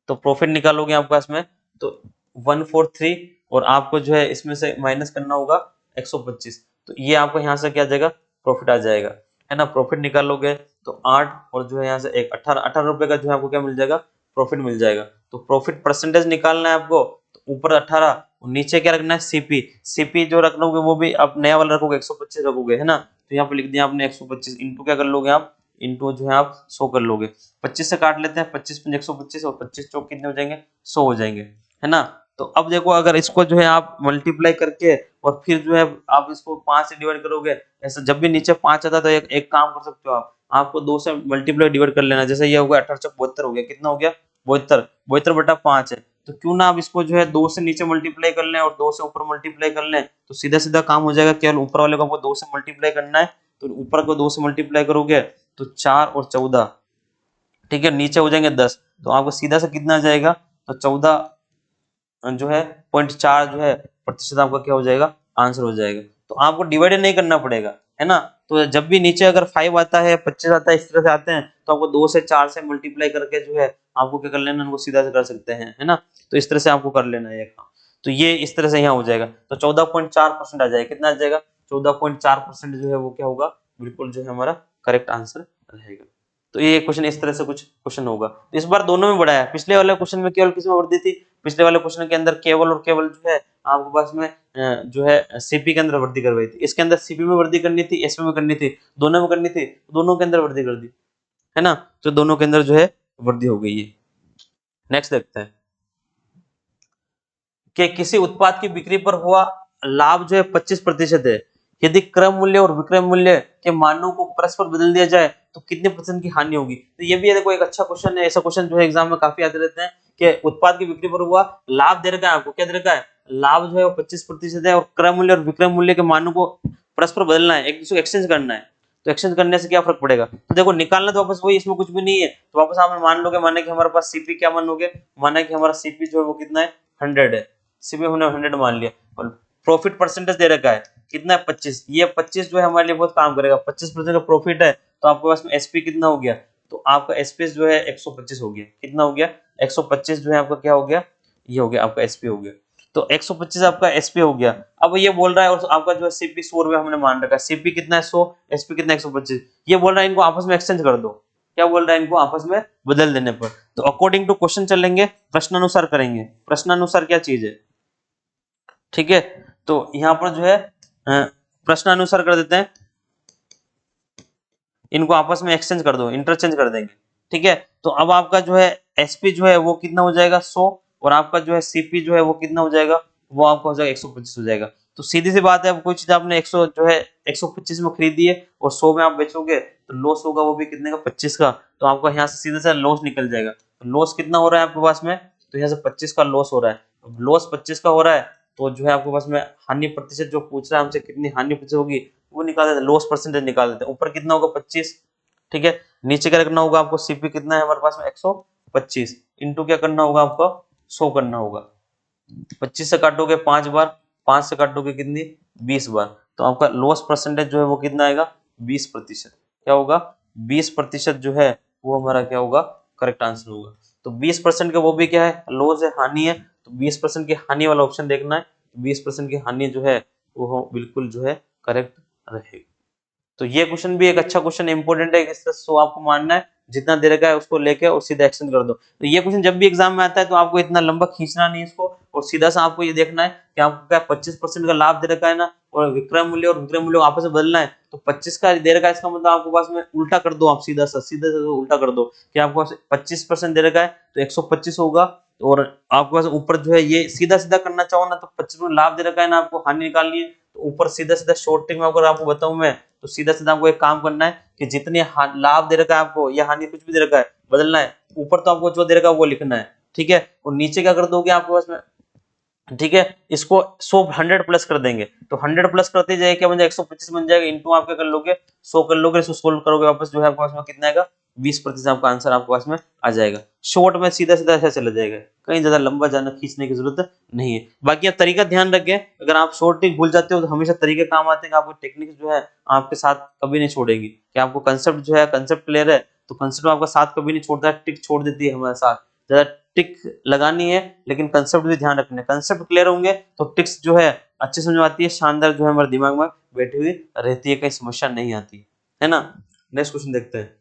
तो प्रॉफिट निकालोगे आपके पास में, तो 143, और आपको जो है इसमें से माइनस करना होगा 125, तो ये आपको यहाँ से क्या आ जाएगा, प्रॉफिट आ जाएगा, है ना। प्रॉफिट निकालोगे तो 8, और जो है यहाँ से एक 18 रुपए का जो है आपको क्या मिल जाएगा, प्रॉफिट मिल जाएगा। तो प्रॉफिट परसेंटेज निकालना है आपको, तो ऊपर 18 और नीचे क्या रखना है, सीपी। सीपी जो रख लोगे वो भी आप नया वाला रखोगे, 125 रखोगे, है ना। तो यहाँ पे लिख दिया आपने 125 इंटू क्या कर लोगे आप, इंटू जो है आप 100 कर लोगे, 25 से काट लेते हैं, 25 पंजे 125, और 25 चौक कितने हो जाएंगे, 100 हो जाएंगे, है ना। तो अब देखो अगर इसको जो है आप मल्टीप्लाई करके, और फिर जो है आप इसको 5 से डिवाइड करोगे, ऐसा जब भी नीचे 5 आता है तो एक काम कर सकते हो आप, आपको 2 से मल्टीप्लाई डिवाइड कर लेना। जैसे ये हो गया 18 चौक 72 हो गया, कितना हो गया, 72, 72 बटा 5 है, तो क्यों ना आप इसको जो है 2 से नीचे मल्टीप्लाई कर लें और 2 से ऊपर मल्टीप्लाई कर लें, तो सीधा सीधा काम हो जाएगा। केवल ऊपर वाले को आपको 2 से मल्टीप्लाई करना है, तो ऊपर को 2 से मल्टीप्लाई करोगे तो 4 और 14, ठीक है, नीचे हो जाएंगे 10, तो आपको सीधा से कितना आ जाएगा, तो 14 जो है 0.4 जो है प्रतिशत आपका क्या हो जाएगा, आंसर हो जाएगा। तो आपको डिवाइड नहीं करना पड़ेगा, है ना। तो जब भी नीचे अगर 5 आता है, 25 आता है, इस तरह से आते हैं, तो आपको 2 से 4 से मल्टीप्लाई करके जो है आपको क्या कर लेना, उनको सीधा से कर सकते हैं, है ना। तो इस तरह से आपको कर लेना है ये काम। तो ये इस तरह से यहाँ हो जाएगा, तो 14.4% आ जाएगा, कितना आ जाएगा, 14.4% जो है वो क्या होगा, बिल्कुल जो है हमारा करेक्ट आंसर रहेगा। तो ये क्वेश्चन इस तरह से कुछ क्वेश्चन होगा। तो इस बार दोनों में बढ़ा है, पिछले वाले क्वेश्चन में केवल किस में वृद्धि थी, पिछले वाले क्वेश्चन के अंदर केवल और केवल जो है आपके पास में जो है सीपी के अंदर वृद्धि करवाई थी, इसके अंदर सीपी में वृद्धि करनी थी, एसपी में करनी थी, दोनों में करनी थी, दोनों के अंदर वृद्धि कर दी, है ना। तो दोनों के अंदर जो है वृद्धि हो गई है। नेक्स्ट देखते हैं कि किसी उत्पाद की बिक्री पर हुआ लाभ जो है 25% है, यदि क्रय मूल्य और विक्रय मूल्य के मानों को परस्पर बदल दिया जाए तो कितने परसेंट की हानि होगी। तो ये भी देखो एक अच्छा क्वेश्चन है, ऐसा क्वेश्चन जो है एग्जाम में काफी आते रहते हैं कि उत्पाद की बिक्री पर हुआ लाभ दे रखा है, आपको क्या दे रखा है, लाभ जो है वो 25% है, और क्रय मूल्य और विक्रय मूल्य के मानों को परस्पर बदलना है, एक दूसरे को एक्सचेंज करना है। तो एक्सचेंज करने से क्या फर्क पड़ेगा, तो देखो निकालना तो वापस वही, इसमें कुछ भी नहीं है, तो वापस आपने मान लोगे, माना कि हमारे पास सीपी क्या मानोगे, माना कि हमारा सीपी जो है वो कितना है, 100 है, सीपी हमने 100 मान लिया, और प्रॉफिट परसेंटेज दे रखा है कितना है, 25, ये 25 जो है हमारे लिए बहुत काम करेगा, 25% का प्रॉफिट है, तो आपके पास में एसपी कितना हो गया, तो आपका एसपी जो है 125 हो गया। कितना हो गया? 125 जो है आपका क्या हो गया? ये हो गया आपका एसपी हो गया। तो 125 आपका एसपी हो गया। अब ये बोल रहा है और आपका जो है सीपी 100 रुपए हमने मान रखा है, सीपी कितना है 100, एसपी कितना 125। ये बोल रहा है इनको आपस में एक्सचेंज कर दो। क्या बोल रहा है? इनको आपस में बदल देने पर। तो अकॉर्डिंग टू क्वेश्चन चलेंगे, प्रश्नानुसार करेंगे। प्रश्नानुसार क्या चीज है? ठीक है, तो यहाँ पर जो है प्रश्नानुसार कर देते हैं, इनको आपस में एक्सचेंज कर दो, इंटरचेंज कर देंगे। ठीक है, तो अब आपका जो है एसपी जो है वो कितना हो जाएगा 100, और आपका जो है सीपी जो है वो कितना हो जाएगा? वो आपका हो जाएगा 125 हो जाएगा। तो सीधी सी बात है, अब कोई चीज आपने 100 जो है 125 में खरीदी है और 100 में आप बेचोगे तो लॉस होगा वो भी कितने का? 25 का। तो आपका यहाँ से सीधे से लॉस निकल जाएगा। तो लॉस कितना हो रहा है आपके पास में? तो यहाँ से 25 का लॉस हो रहा है। अब लॉस 25 का हो रहा है तो जो है आपके पास में हानि प्रतिशत जो पूछ रहा है हमसे, कितनी हानि प्रतिशत होगी वो निकाल देते हैं, लॉस परसेंटेज निकाल देते हैं। ऊपर कितना होगा? 25। ठीक है, नीचे क्या करना होगा आपको? सीपी कितना है हमारे पास में? 125 इंटू क्या करना होगा आपको? 100 करना होगा। 25 से काटोगे 5 बार, 5 से काटोगे कितनी? 20 बार। तो आपका लॉस परसेंटेज जो है वो कितना आएगा? 20%। क्या होगा? 20% जो है वो हमारा क्या होगा? करेक्ट आंसर होगा। तो 20% का वो भी क्या है? लॉस है, हानि है। तो 20% की हानि वाला ऑप्शन देखना है। 20% की हानि जो है वो बिल्कुल जो है करेक्ट रहेगी। तो ये क्वेश्चन भी एक अच्छा क्वेश्चन इंपॉर्टेंट है, इसका सो आपको मानना है, जितना दे रखा है उसको लेके और सीधा एक्शन कर दो। तो ये क्वेश्चन जब भी एग्जाम में आता है तो आपको इतना लंबा खींचना नहीं इसको, और सीधा सा आपको ये देखना है कि आपको क्या 25% का लाभ दे रखा है ना, और विक्रय मूल्य और विक्रय मूल्य आपस में बदलना है। तो 25 का दे रखा है, इसका मतलब आपके पास में उल्टा कर दो, आप सीधा सा उल्टा कर दो कि आपके पास 25% दे रखा है तो 125 होगा, और आपके पास ऊपर जो है ये सीधा सीधा करना चाहो ना तो 25% लाभ दे रखा है ना, आपको हानि निकालनी है। तो ऊपर सीधा सीधा शॉर्टिंग में अगर आपको बताऊं मैं, तो सीधा सीधा आपको एक काम करना है कि जितने लाभ दे रखा है आपको या हानि कुछ भी दे रखा है बदलना है, ऊपर तो आपको जो दे रखा है वो लिखना है। ठीक है, और नीचे क्या कर दोगे आपके पास में? ठीक है, इसको 100 प्लस कर देंगे, तो 100 प्लस करते जाए क्या बन जाएगा? 125 बन जाएगा, इंटू आप क्या कर लोगे? 100 कर लोगे, इसको सोल्व करोगे वापस जो है आपके पास में कितना आएगा? 20% आपका आंसर आपके पास में आ जाएगा। शॉर्ट में सीधा सीधा ऐसा चला जाएगा, कहीं ज्यादा लंबा जाना खींचने की जरूरत नहीं है। बाकी आप तरीका ध्यान रखें, अगर आप शॉर्ट ट्रिक भूल जाते हो तो हमेशा तरीके काम आते हैं, आपको टेक्निक जो है आपके साथ कभी नहीं छोड़ेगी। कि आपको कंसेप्ट जो है, कंसेप्ट क्लियर है तो कंसेप्ट आपका साथ कभी नहीं छोड़ता है, ट्रिक छोड़ देती है हमारे साथ। ज्यादा टिक लगानी है लेकिन कंसेप्ट भी ध्यान रखना है। कंसेप्ट क्लियर होंगे तो टिक्स जो है अच्छे समझ में आती है, शानदार जो है हमारे दिमाग में बैठी हुई रहती है, कहीं समस्या नहीं आती है ना। नेक्स्ट क्वेश्चन देखते हैं।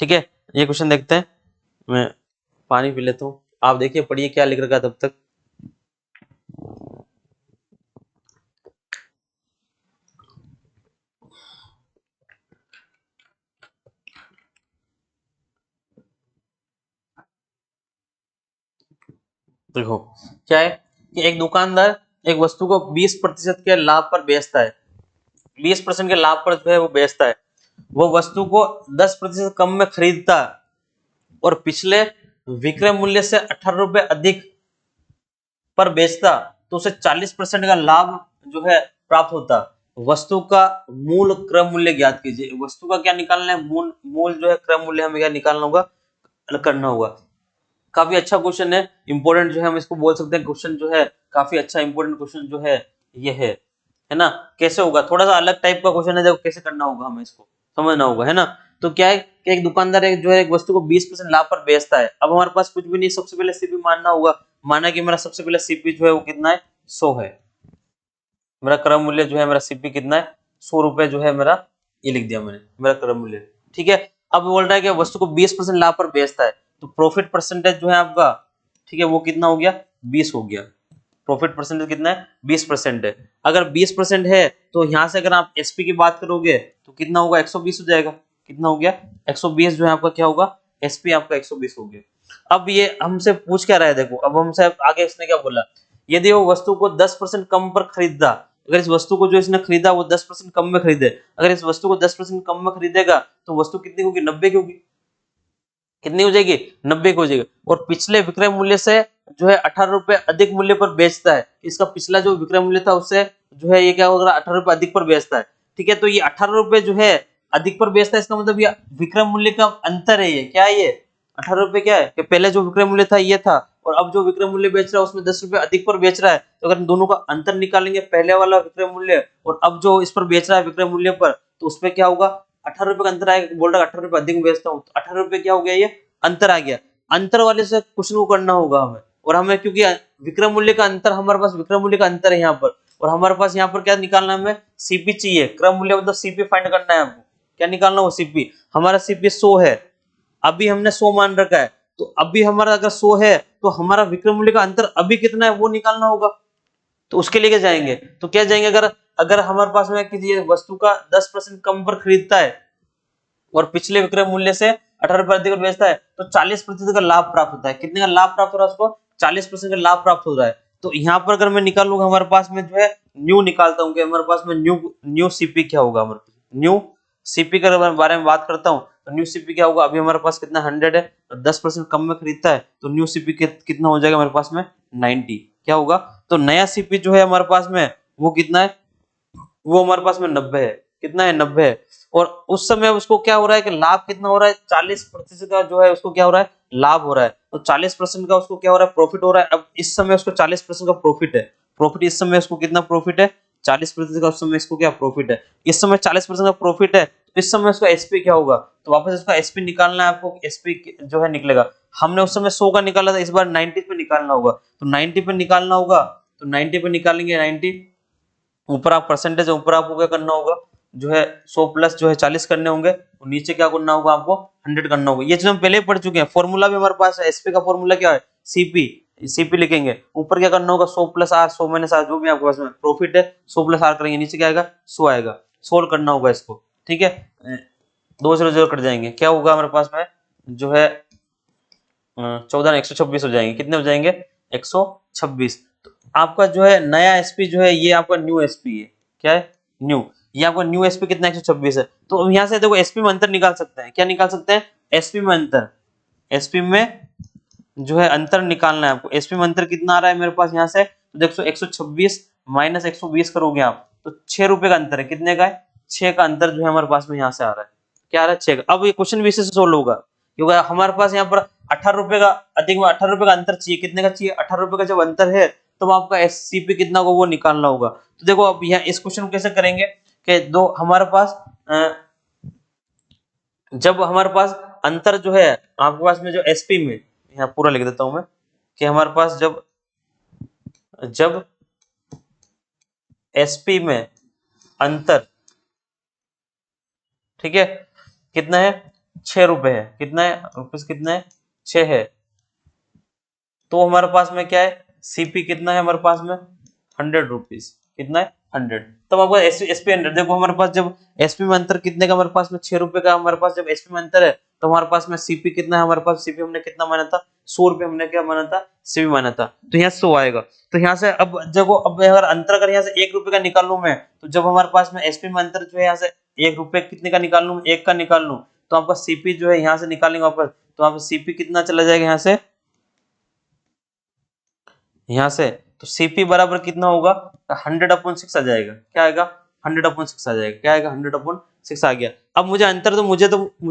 ठीक है, ये क्वेश्चन देखते हैं, मैं पानी पी लेता हूँ, आप देखिए पढ़िए क्या लिख रखा है तब तक। देखो क्या है कि एक दुकानदार एक वस्तु को 20% के लाभ पर बेचता है, 20% के लाभ पर जो है वो बेचता है। वो वस्तु को 10% कम में खरीदता है और पिछले विक्रय मूल्य से 18 रुपए अधिक पर बेचता तो उसे 40% का लाभ जो है प्राप्त होता। वस्तु का मूल क्रय मूल्य ज्ञात कीजिए। वस्तु का क्या निकालना है? मूल मूल जो है क्रय मूल्य हमें क्या निकालना होगा, करना होगा। काफी अच्छा क्वेश्चन है, इंपॉर्टेंट जो है हम इसको बोल सकते हैं, क्वेश्चन जो है काफी अच्छा इंपॉर्टेंट क्वेश्चन जो है ये है ना। कैसे होगा? थोड़ा सा अलग टाइप का क्वेश्चन है, देखो कैसे करना होगा, हमें इसको समझना होगा, है ना। तो क्या है कि एक दुकानदार एक जो है एक वस्तु को 20% लाभ पर बेचता है। अब हमारे पास कुछ भी नहीं, सबसे पहले सीपी मानना होगा। माना कि मेरा सबसे पहले सीपी जो है वो कितना है? 100 है। मेरा क्रय मूल्य जो है, मेरा सीपी कितना है? 100 रुपए जो है मेरा, ये लिख दिया मैंने, मेरा क्रय मूल्य। ठीक है, अब बोल रहा है कि वस्तु को 20% लाभ पर बेचता है, तो प्रॉफिट परसेंटेज जो है आपका, ठीक है, वो कितना हो गया? 20 हो गया। प्रॉफिट परसेंटेज कितना है? 20% है। अगर 20% है तो यहाँ से अगर आप एसपी की बात करोगे तो कितना होगा? 120 हो जाएगा। कितना हो गया? 120 जो है आपका क्या होगा? एसपी आपका 120 हो गया। अब ये हमसे पूछ क्या रहा है, देखो अब हमसे आगे इसने क्या बोला, यदि वो वस्तु को 10% कम पर खरीदा, अगर इस वस्तु को जो इसने खरीदा वो 10% कम में खरीदे, अगर इस वस्तु को 10% कम में खरीदेगा तो वस्तु कितनी होगी? 90 की होगी। कितनी हो जाएगी? 90 की हो जाएगी। और पिछले विक्रय मूल्य से जो है 18 रुपए अधिक मूल्य पर बेचता है, इसका पिछला जो विक्रय मूल्य था उससे जो है ये क्या होगा? 18 रुपए अधिक पर बेचता है। ठीक है, तो ये 18 रुपए जो है अधिक पर बेचता है, इसका मतलब ये विक्रय मूल्य का अंतर है। ये क्या है? ये 18 रुपए क्या है कि पहले जो विक्रय मूल्य था ये था, और अब जो विक्रय मूल्य बेच रहा है उसमें 10 रुपए अधिक पर बेच रहा है। तो अगर दोनों का अंतर निकालेंगे, पहले वाला विक्रय मूल्य और अब जो इस पर बेच रहा है विक्रय मूल्य पर, तो उसमें क्या होगा? 18 रुपए का अंतर आएगा, बोल रहा है 18 रुपए अधिक में बेचता हूँ, तो 18 रुपए क्या हो गया, ये अंतर आ गया। अंतर वाले से क्वेश्चन को करना होगा हमें, और हमें क्योंकि विक्रय मूल्य का अंतर, हमारे पास विक्रय मूल्य का अंतर है यहाँ पर, और हमारे पास यहाँ पर क्या निकालना है, हमें सीपी चाहिए, क्रय मूल्य मतलब सीपी फाइंड करना है आपको। क्या निकालना हो, सीपी। हमारा सीपी 100 है, अभी हमने 100 मान रखा है, तो अभी हमारा अगर 100 है तो हमारा विक्रय मूल्य का अंतर अभी कितना है वो निकालना होगा। तो उसके लिए क्या जाएंगे, तो क्या जाएंगे, अगर अगर हमारे पास में किसी वस्तु का 10% कम पर खरीदता है और पिछले विक्रय मूल्य से 18 रुपए अधिक बेचता है, तो 40% का लाभ प्राप्त होता है। कितने का लाभ प्राप्त हो रहा है उसको, 40% का लाभ प्राप्त हो रहा है। तो यहाँ पर अगर मैं निकालूंगा, हमारे पास में जो है न्यू निकालता हूँ कि हमारे पास में न्यू सीपी क्या होगा, हमारे पास न्यू सीपी के बारे में बात करता हूँ, तो न्यू सीपी क्या होगा, अभी हमारे पास कितना 100 है, 10% कम में खरीदता है, तो न्यू सीपी कितना हो जाएगा हमारे पास में 90। क्या होगा, तो नया सीपी जो है हमारे पास में वो कितना है, वो हमारे पास में 90 है। कितना है, 90 है। और उस समय उसको क्या हो रहा है कि लाभ कितना हो रहा है, 40% का जो है उसको क्या हो रहा है, लाभ हो रहा है। तो 40% का उसको क्या हो रहा है, प्रॉफिट हो रहा है। अब इस समय उसको 40% का प्रॉफिट है, प्रॉफिट इस समय उसको कितना प्रॉफिट है, 40% का उस समय इसको क्या प्रॉफिट है। इस समय 40% का प्रॉफिट है, तो इस समय उसका एसपी क्या होगा, तो वापस इसका एसपी निकालना है आपको, एसपी जो है निकलेगा। हमने उस समय 100 का निकाला था, इस बार 90 पे निकालना होगा, तो 90 पे निकालना होगा, तो 90 पे निकालेंगे। 90 ऊपर आप परसेंटेज, ऊपर आपको क्या करना होगा, जो है 100 प्लस जो है 40 करने होंगे, और नीचे क्या करना होगा, आपको 100 करना होगा। ये चीज हम पहले ही पढ़ चुके हैं, फॉर्मूला भी हमारे पास है, एसपी का फॉर्मूला क्या है, सीपी। सीपी लिखेंगे, ऊपर क्या करना होगा, 100 प्लस आर, 100 माइनस आर, जो भी आपके पास में प्रॉफिट है 100 प्लस आर करेंगे, नीचे क्या आएगा, 100 आएगा। सोल्व करना होगा इसको, ठीक है। 2 0 0 कट जाएंगे, क्या होगा हमारे पास में जो है 14 126 हो जाएंगे। कितने हो जाएंगे, 126। तो आपका जो है नया एसपी जो है ये आपका न्यू एसपी है। क्या है, न्यू। ये आपका न्यू एसपी कितना 126 है। तो अब यहाँ से देखो एसपी में अंतर निकाल सकते हैं। क्या निकाल सकते हैं, एसपी में अंतर। एसपी में जो है अंतर निकालना है आपको। एसपी में अंतर कितना आ रहा है मेरे पास यहाँ से, तो देखो 126 माइनस 120 करोगे आप, तो 6 रुपए का अंतर है। कितने का है, 6 का अंतर जो है हमारे पास में यहाँ से आ रहा है। क्या आ रहा है, 6 का। अब ये क्वेश्चन भी इसी से सोल्व होगा, क्योंकि हमारे पास यहाँ पर 18 रुपए का अधिक में 18 रुपए का अंतर चाहिए। कितने का चाहिए, 18 रुपए का जब अंतर है तो आपका एससीपी कितना होगा वो निकालना होगा। तो देखो अब यहाँ इस क्वेश्चन को कैसे करेंगे कि दो हमारे पास जब हमारे पास अंतर जो है आपके पास में जो एसपी में, यहाँ पूरा लिख देता हूं मैं, कि हमारे पास जब जब एसपी में अंतर, ठीक है, कितना है, 6 रुपए है। कितना है रुपीस, कितना है, 6 है। तो हमारे पास में क्या है, सीपी कितना है हमारे पास में 100 रुपीज। कितना है, 100। तब आपको एसपी 100, देखो हमारे पास जब एसपी में अंतर कितने का, हमारे पास में 6 रुपए का हमारे पास जब एसपी में अंतर है, तो हमारे पास में सीपी कितना है, हमारे पास सीपी हमने कितना माना था, 100 रुपए हमने क्या माना था, सीपी माना था। तो यहाँ 100 आएगा। तो यहाँ से अब देखो, अब अगर अंतर अगर यहाँ से 1 रुपए का निकाल लूं मैं, तो जब हमारे पास में एसपी में अंतर जो है यहाँ से 1 रुपए कितने का निकाल लूं, 1 का निकाल लूं, तो आपका सीपी जो है यहाँ से निकालेंगे वापस, तो आप सीपी कितना चला जाएगा यहाँ से, यहाँ से, तो सीपी बराबर कितना होगा, 100/6 आ जाएगा। क्या आएगा, 100/6 आ जाएगा। क्या आएगा, 100/6 आ गया। अब मुझे अंतर, मुझे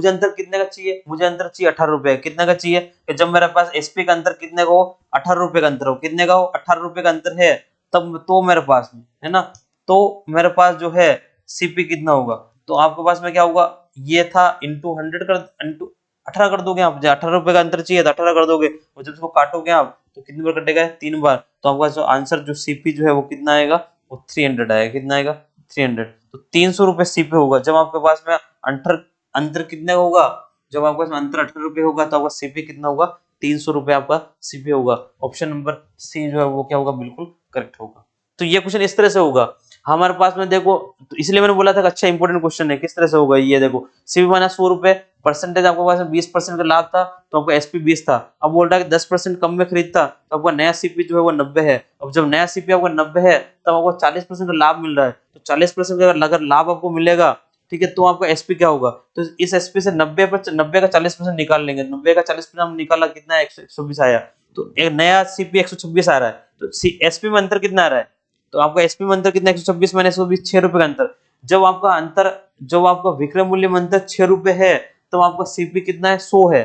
अंतर कितने का चाहिए, मुझे अंतर चाहिए 18 रुपए। कितने का चाहिए, कि जब मेरे पास एसपी का अंतर कितने का हो, 18 रुपए का अंतर हो। कितने का हो, 18 रुपए का अंतर है, तब तो मेरे पास में है ना, तो मेरे पास जो है सीपी कितना होगा, तो आपके पास में क्या होगा, ये था इंटू 100 कर, इंटू 18 कर दोगे आप। 18 रुपए का अंतर चाहिए तो 18 कर दोगे, और जब इसको काटोगे आप तो कितनी बार कटेगा, 3 बार। तो आपका जो आंसर जो सीपी जो है वो कितना आएगा, वो 300 आएगा। कितना आएगा, 300। तो 300 रुपए सीपी होगा जब आपके पास में अंतर, अंतर कितने होगा, जब आपके पास में अंतर 18 रुपए होगा, तो आपका सीपी कितना होगा, 300 रुपए आपका सीपी होगा। ऑप्शन नंबर सी जो है वो क्या होगा, बिल्कुल करेक्ट होगा। तो ये क्वेश्चन इस तरह से होगा हमारे पास में। देखो तो इसलिए मैंने बोला था कि अच्छा इंपॉर्टेंट क्वेश्चन है। किस तरह से होगा ये, देखो सीपी माना 100 रुपए, परसेंटेज आपके पास 20% का लाभ था, तो आपका एसपी 20 था। अब बोल रहा है कि 10% कम में खरीदता, तो आपका नया सीपी जो है वो 90 है। अब जब नया सीपी आपका 90 है, तब आपको 40% का लाभ मिल रहा है। तो 40% का अगर लाभ आपको मिलेगा, ठीक है, तो आपका एसपी क्या होगा, तो इस एसपी से 90 का 40% निकाल लेंगे। 90 का 40% हम निकाला, कितना 120 आया। तो एक नया सीपी 126 आ रहा है, तो एसपी में अंतर कितना आ रहा है, तो आपका एसपी में अंतर कितना, 126 माइनस 120, 6 रुपए का अंतर। जब आपका अंतर, जब आपका विक्रय मूल्य में अंतर 6 रुपए है, तो आपका सीपी कितना है, 100 है।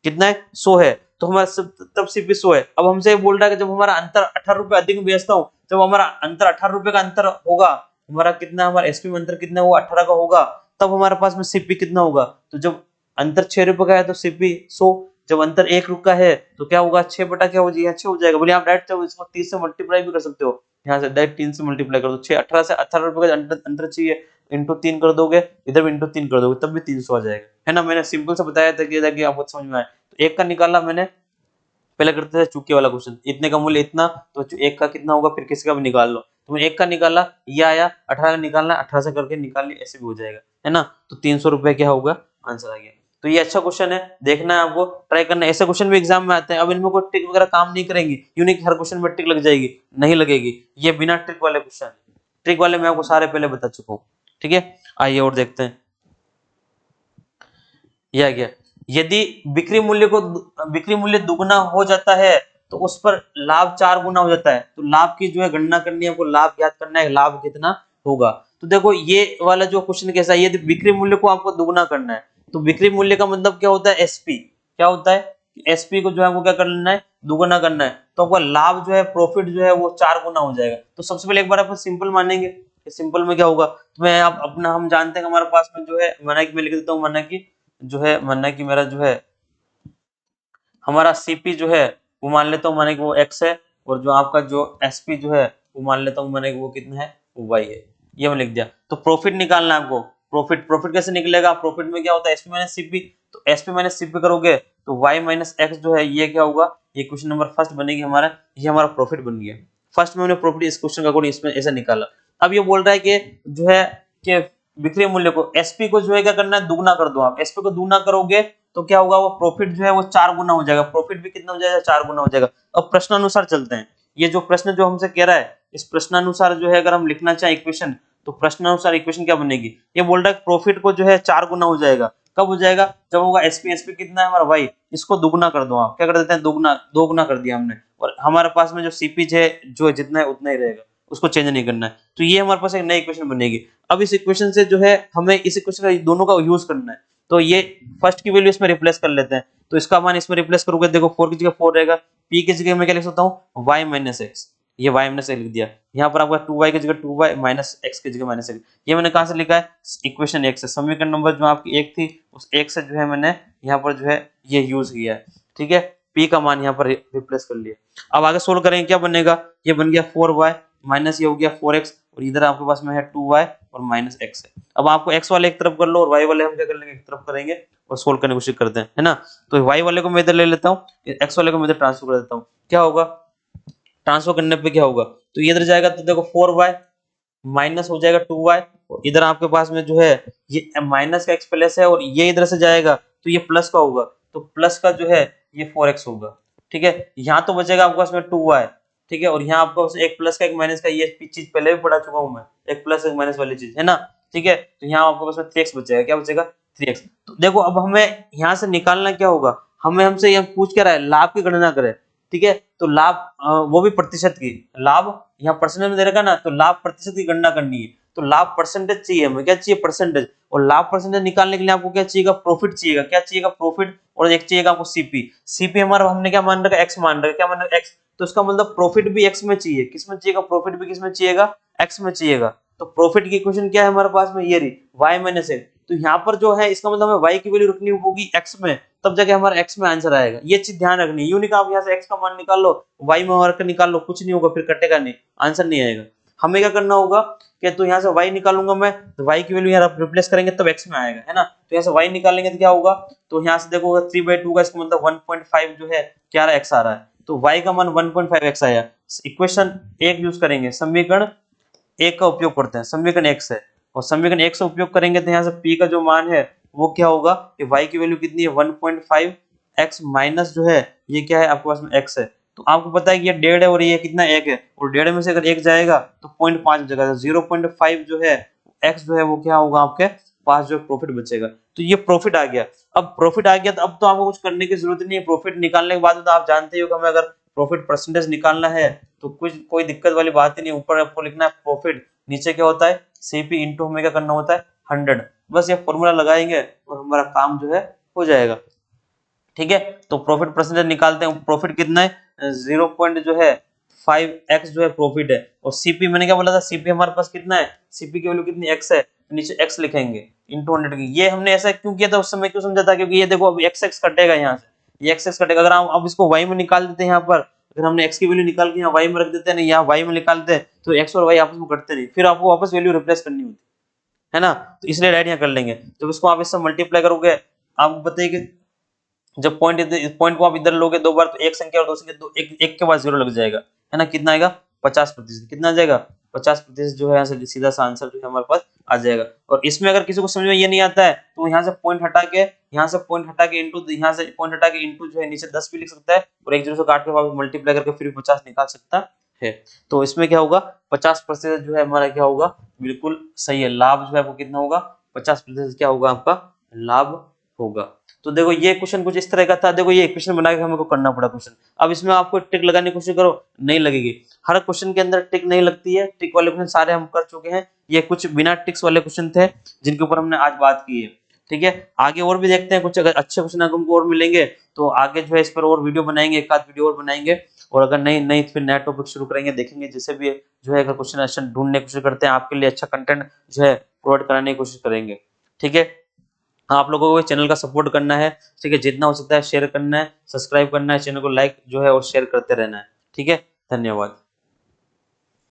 कितना है, 100 है। तो हमारा तब सीपी 100 है। अब हमसे ये बोल रहा है कि जब हमारा अंतर 18 रुपए अधिक में बेचता हूँ, जब हमारा अंतर 18 रुपए का अंतर होगा, हमारा कितना, हमारा एसपी में अंतर कितना, वो 18 का होगा, तब हमारे पास में सीपी कितना होगा, तो जब अंतर 6 रुपए का है तो सीपी 100, जब अंतर 1 रुपए का है तो क्या होगा 6 बटा क्या हो जाएगा 6 हो जाएगा। बोलिए आप डायरेक्ट इसको 30 से मल्टीप्लाई भी कर सकते हो, यहाँ से डायरेक्ट 3 से मल्टीप्लाई कर दो, 6 18 से 18 रुपए का अंतर चाहिए, इंटू 3 कर दोगे, इधर भी इंटू 3 कर दोगे तब भी 300 आ जाएगा, है ना। मैंने सिंपल से बताया था कि ताकि आपको समझ में आए। तो एक का निकाला मैंने, पहले करते थे चुके वाला क्वेश्चन, इतने का मूल्य इतना, तो एक का कितना होगा फिर किसी का भी निकाल लो, तो मैंने एक का निकाला, ये आया 18 का निकालना, 18 से करके निकाल लिया, ऐसे भी हो जाएगा, है ना। तो 300 रुपए क्या होगा, आंसर आ गया। तो ये अच्छा क्वेश्चन है, देखना है आपको, ट्राई करना है। ऐसे क्वेश्चन भी एग्जाम में आते हैं। अब इनमें कोई ट्रिक वगैरह काम नहीं करेंगी, यूं नहीं कि हर क्वेश्चन में ट्रिक लग जाएगी, नहीं लगेगी, ये बिना ट्रिक वाले क्वेश्चन, ट्रिक वाले मैं आपको सारे पहले बता चुका हूँ, ठीक है। आइए और देखते हैं, यह क्या, यदि बिक्री मूल्य दुगना हो जाता है तो उस पर लाभ 4 गुना हो जाता है। तो लाभ की जो है गणना करनी है आपको, लाभ ज्ञात करना है, लाभ कितना होगा। तो देखो ये वाला जो क्वेश्चन कैसा है, यदि बिक्री मूल्य को आपको दुगना करना है, तो बिक्री मूल्य का मतलब क्या होता है, एसपी, क्या होता है, एसपी को जो है आपको क्या करना है, दुगना करना है, तो आपका लाभ जो है, प्रॉफिट जो है वो 4 गुना हो जाएगा। तो सबसे पहले एक बार अपन सिंपल मानेंगे, सिंपल में क्या होगा, तो मैं आप अपना, हम जानते हैं हमारे पास में जो है, माना कि मैं लिख देता हूँ, माना कि जो है, मानना कि मेरा जो है हमारा सीपी जो है वो मान लेता हूँ माने कि वो एक्स है, और जो आपका जो एसपी जो है वो मान लेता हूँ माने कि वो कितना है, वो वाई है, ये मैं लिख दिया। तो प्रॉफिट निकालना है आपको, प्रॉफिट, प्रॉफिट कैसे निकलेगा, प्रॉफिट में क्या होता है, एसपी माइनस सीपी, तो एसपी माइनस सीपी करोगे तो वाई माइनस एक्स जो है ये क्या होगा, ये क्वेश्चन नंबर फर्स्ट बनेगी हमारा, ये हमारा प्रॉफिट बन गया। फर्स्ट में हमने प्रॉफिट इस क्वेश्चन का अकॉर्डिंग इसमें ऐसा निकाला। अब ये बोल रहा है कि जो है कि बिक्री मूल्य को, एसपी को जो है क्या करना है, दुगना कर दो। आप एसपी को दुगना करोगे तो क्या होगा, वो प्रॉफिट जो है वो 4 गुना हो जाएगा, प्रॉफिट भी कितना हो जाएगा, 4 गुना हो जाएगा। अब प्रश्नानुसार चलते हैं, ये जो प्रश्न जो हमसे कह रहा है, इस प्रश्नानुसार जो है अगर हम लिखना चाहें इक्वेशन, तो प्रश्नानुसार इक्वेशन क्या बनेगी, ये बोल रहा है प्रॉफिट को जो है 4 गुना हो जाएगा। कब हो जाएगा, जब होगा एसपी, एसपी कितना है हमारा वाई, इसको दुगना कर दो। आप क्या कर देते हैं, दुगना, दो गुना कर दिया हमने, और हमारे पास में जो सीपी है जो जितना है उतना ही रहेगा, उसको चेंज नहीं करना है। तो ये हमारे पास एक नई इक्वेशन बनेगी। अब इस इक्वेशन से जो है हमें इस इक्वेशन का दोनों का यूज करना है, तो ये फर्स्ट की वैल्यू इसमें रिप्लेस कर लेते हैं। तो इसका मान इसमें रिप्लेस करोगे, देखो 4 की जगह 4 रहेगा, p की जगह मैं क्या लिख सकता हूँ, y माइनस एक्स, ये y माइनस एक्स लिख दिया। यहाँ पर आपका 2y की जगह 2y माइनस एक्स की जगह माइनस एक्स, ये मैंने कहाँ से लिखा है, इक्वेशन 1 से, समीकरण नंबर जो आपकी 1 थी उस 1 से जो है मैंने यहाँ पर जो है ये यूज किया है, ठीक है। p का मान यहाँ पर रिप्लेस कर लिया। अब आगे सोल्व करेंगे, क्या बनेगा, ये बन गया 4y माइनस ये हो गया 4x, और इधर आपके पास में है 2y और माइनस x है। अब आपको x वाले एक तरफ कर लो और y वाले हम क्या कर लेंगे, एक तरफ करेंगे और सोल्व करने की कोशिश करते हैं, है ना। तो y वाले को मैं इधर ले लेता हूँ, x वाले को मैं इधर ट्रांसफर कर देता हूँ। क्या होगा, ट्रांसफर करने पे क्या होगा, तो ये इधर जाएगा तो देखो 4y माइनस हो जाएगा 2y, और इधर आपके पास में जो है ये माइनस का x प्लस है, और ये इधर से जाएगा तो ये प्लस का होगा, तो प्लस का जो है ये 4x होगा, ठीक है। यहाँ तो बचेगा आपके पास में 2y, ठीक है, और यहाँ आपको एक प्लस का एक माइनस का, ये चीज पहले भी पढ़ा चुका हूँ मैं, एक प्लस एक माइनस वाली चीज, है ना, ठीक है। तो यहाँ आपके पास में 3x बचेगा, क्या बचेगा, 3x। तो देखो अब हमें यहाँ से निकालना क्या होगा, हमसे ये पूछ क्या रहा है, लाभ की गणना करें, ठीक है। तो लाभ वो भी प्रतिशत की, लाभ यहाँ परसेंटेज में दे रखा ना, तो लाभ प्रतिशत की गणना करनी है, तो लाभ परसेंटेज चाहिए हमें, क्या चाहिए, परसेंटेज। और लाभ परसेंटेज निकालने के लिए आपको क्या चाहिएगा, प्रॉफिट चाहिएगा, क्या चाहिएगा, प्रॉफिट, और एक चाहिएगा आपको सीपी। सीपी हमारा हमने क्या मान रखा, एक्स मान रखा, क्या मान रखा, एक्स, तो इसका मतलब प्रॉफिट भी एक्स में चाहिए, किस में चाहिएगा, प्रॉफिट भी किस में चाहिएगा, एक्स में चाहिएगा। तो प्रॉफिट की इक्वेशन क्या है हमारे पास में, ये रही y माइनस एक्स। तो यहाँ पर जो है इसका मतलब हमें y की वैल्यू रखनी होगी x में, तब जाके हमारा x में आंसर आएगा, ये चीज ध्यान रखनी है। यूं नहीं कहा आप यहाँ से x का मान निकाल लो, y में वर्क निकाल लो, कुछ नहीं होगा, फिर कटेगा नहीं, आंसर नहीं आएगा। हमें क्या करना होगा कि तो यहाँ से y निकालूंगा मैं, तो y की वैल्यू यहाँ रिप्लेस करेंगे तब x में आएगा, है ना। तो यहाँ से y निकालेंगे तो क्या होगा, तो यहाँ से देखो 3/2 का इसका मतलब 1.5 जो है क्या रहा, x आ रहा है, तो y का मान 1.5x आया। इक्वेशन 1 यूज करेंगे, समीकरण 1 का उपयोग करते हैं, समीकरण 1 से, और समीकरण 1 से उपयोग करेंगे तो यहाँ से p का जो मान है वो क्या होगा, कि y की वैल्यू कितनी है, 1.5x माइनस जो है ये क्या है आपके पास में x है। तो आपको पता है कि ये 1.5 है और ये कितना 1 है, और 1.5 में से अगर 1 जाएगा तो 0.5 हो जाएगा, 0.5 जो है x जो है वो क्या होगा आपके पास, जो प्रॉफिट बचेगा। तो ये प्रॉफिट आ गया। अब प्रॉफिट आ गया तो अब तो आपको कुछ करने की जरूरत नहीं है, प्रॉफिट निकालने के बाद तो आप जानते ही हो कि हमें अगर प्रॉफिट परसेंटेज निकालना है तो कुछ कोई दिक्कत वाली बात ही नहीं, ऊपर आपको लिखना है प्रॉफिट, नीचे क्या होता है सीपी इंटू हमें क्या करना होता है 100, बस ये फॉर्मूला लगाएंगे और हमारा काम जो है हो जाएगा, ठीक है। तो प्रॉफिट परसेंटेज निकालते हैं, प्रॉफिट कितना है 0 जो है 5x जो है प्रॉफिट है, और सीपी मैंने क्या बोला था, सीपी हमारे पास कितना है, सीपी की वैल्यू कितनी x है, तो नीचे x लिखेंगे इंटू 100 की। ये हमने ऐसा क्यों किया था, उस समय क्यों समझा था, क्योंकि ये देखो अब x कटेगा यहाँ से, ये x कटेगा। अगर हम अब इसको y में निकाल देते हैं, यहाँ पर अगर हमने x की वैल्यू निकाल के यहाँ y में रख देते हैं, यहाँ y में निकालते हैं, तो x और y आपस में कटते नहीं, फिर आपको वापस वैल्यू रिप्लेस करनी होती है ना। तो इसलिए डायरेक्ट यहाँ कर लेंगे। तो इसको आप इससे मल्टीप्लाई करोगे, आप बताइए कि जब पॉइंट को आप इधर लोगे दो बार, तो एक संख्या और दो संख्या, दो एक के बाद जीरो लग जाएगा, है ना। कितना आएगा 50%, कितना आ जाएगा 50% जो है, यहाँ से सीधा सा आंसर जो है हमारे पास आ जाएगा। और इसमें अगर किसी को समझ में ये नहीं आता है, तो यहाँ से पॉइंट हटा के, यहाँ से पॉइंट हटा के इंटू, यहाँ से पॉइंट हटा के इंटू जो है नीचे 10 भी लिख सकता है, और एक जीरो से काट के वापस मल्टीप्लाई करके फिर 50 निकाल सकता है। तो इसमें क्या होगा 50% जो है हमारा क्या होगा, बिल्कुल सही है। लाभ जो है वो कितना होगा 50% क्या होगा आपका लाभ होगा। तो देखो ये क्वेश्चन कुछ इस तरह का था। देखो ये क्वेश्चन बना के हमको करना पड़ा क्वेश्चन। अब इसमें आपको टिक लगाने की कोशिश करो, नहीं लगेगी। हर क्वेश्चन के अंदर टिक नहीं लगती है। टिक वाले क्वेश्चन सारे हम कर चुके हैं, ये कुछ बिना टिक्स वाले क्वेश्चन थे जिनके ऊपर हमने आज बात की है। ठीक है, आगे और भी देखते हैं, कुछ अगर अच्छे क्वेश्चन हमको और मिलेंगे तो आगे जो है इस पर और वीडियो बनाएंगे, एक आध वीडियो और बनाएंगे। और अगर नहीं नहीं फिर नया टॉपिक शुरू करेंगे, देखेंगे जैसे भी जो है अगर क्वेश्चन अच्छा ढूंढने की कोशिश करते हैं, आपके लिए अच्छा कंटेंट जो है प्रोवाइड कराने की कोशिश करेंगे। ठीक है, आप लोगों को चैनल का सपोर्ट करना है, ठीक है, जितना हो सकता है शेयर करना है, सब्सक्राइब करना है, चैनल को लाइक जो है और शेयर करते रहना है। ठीक है, धन्यवाद।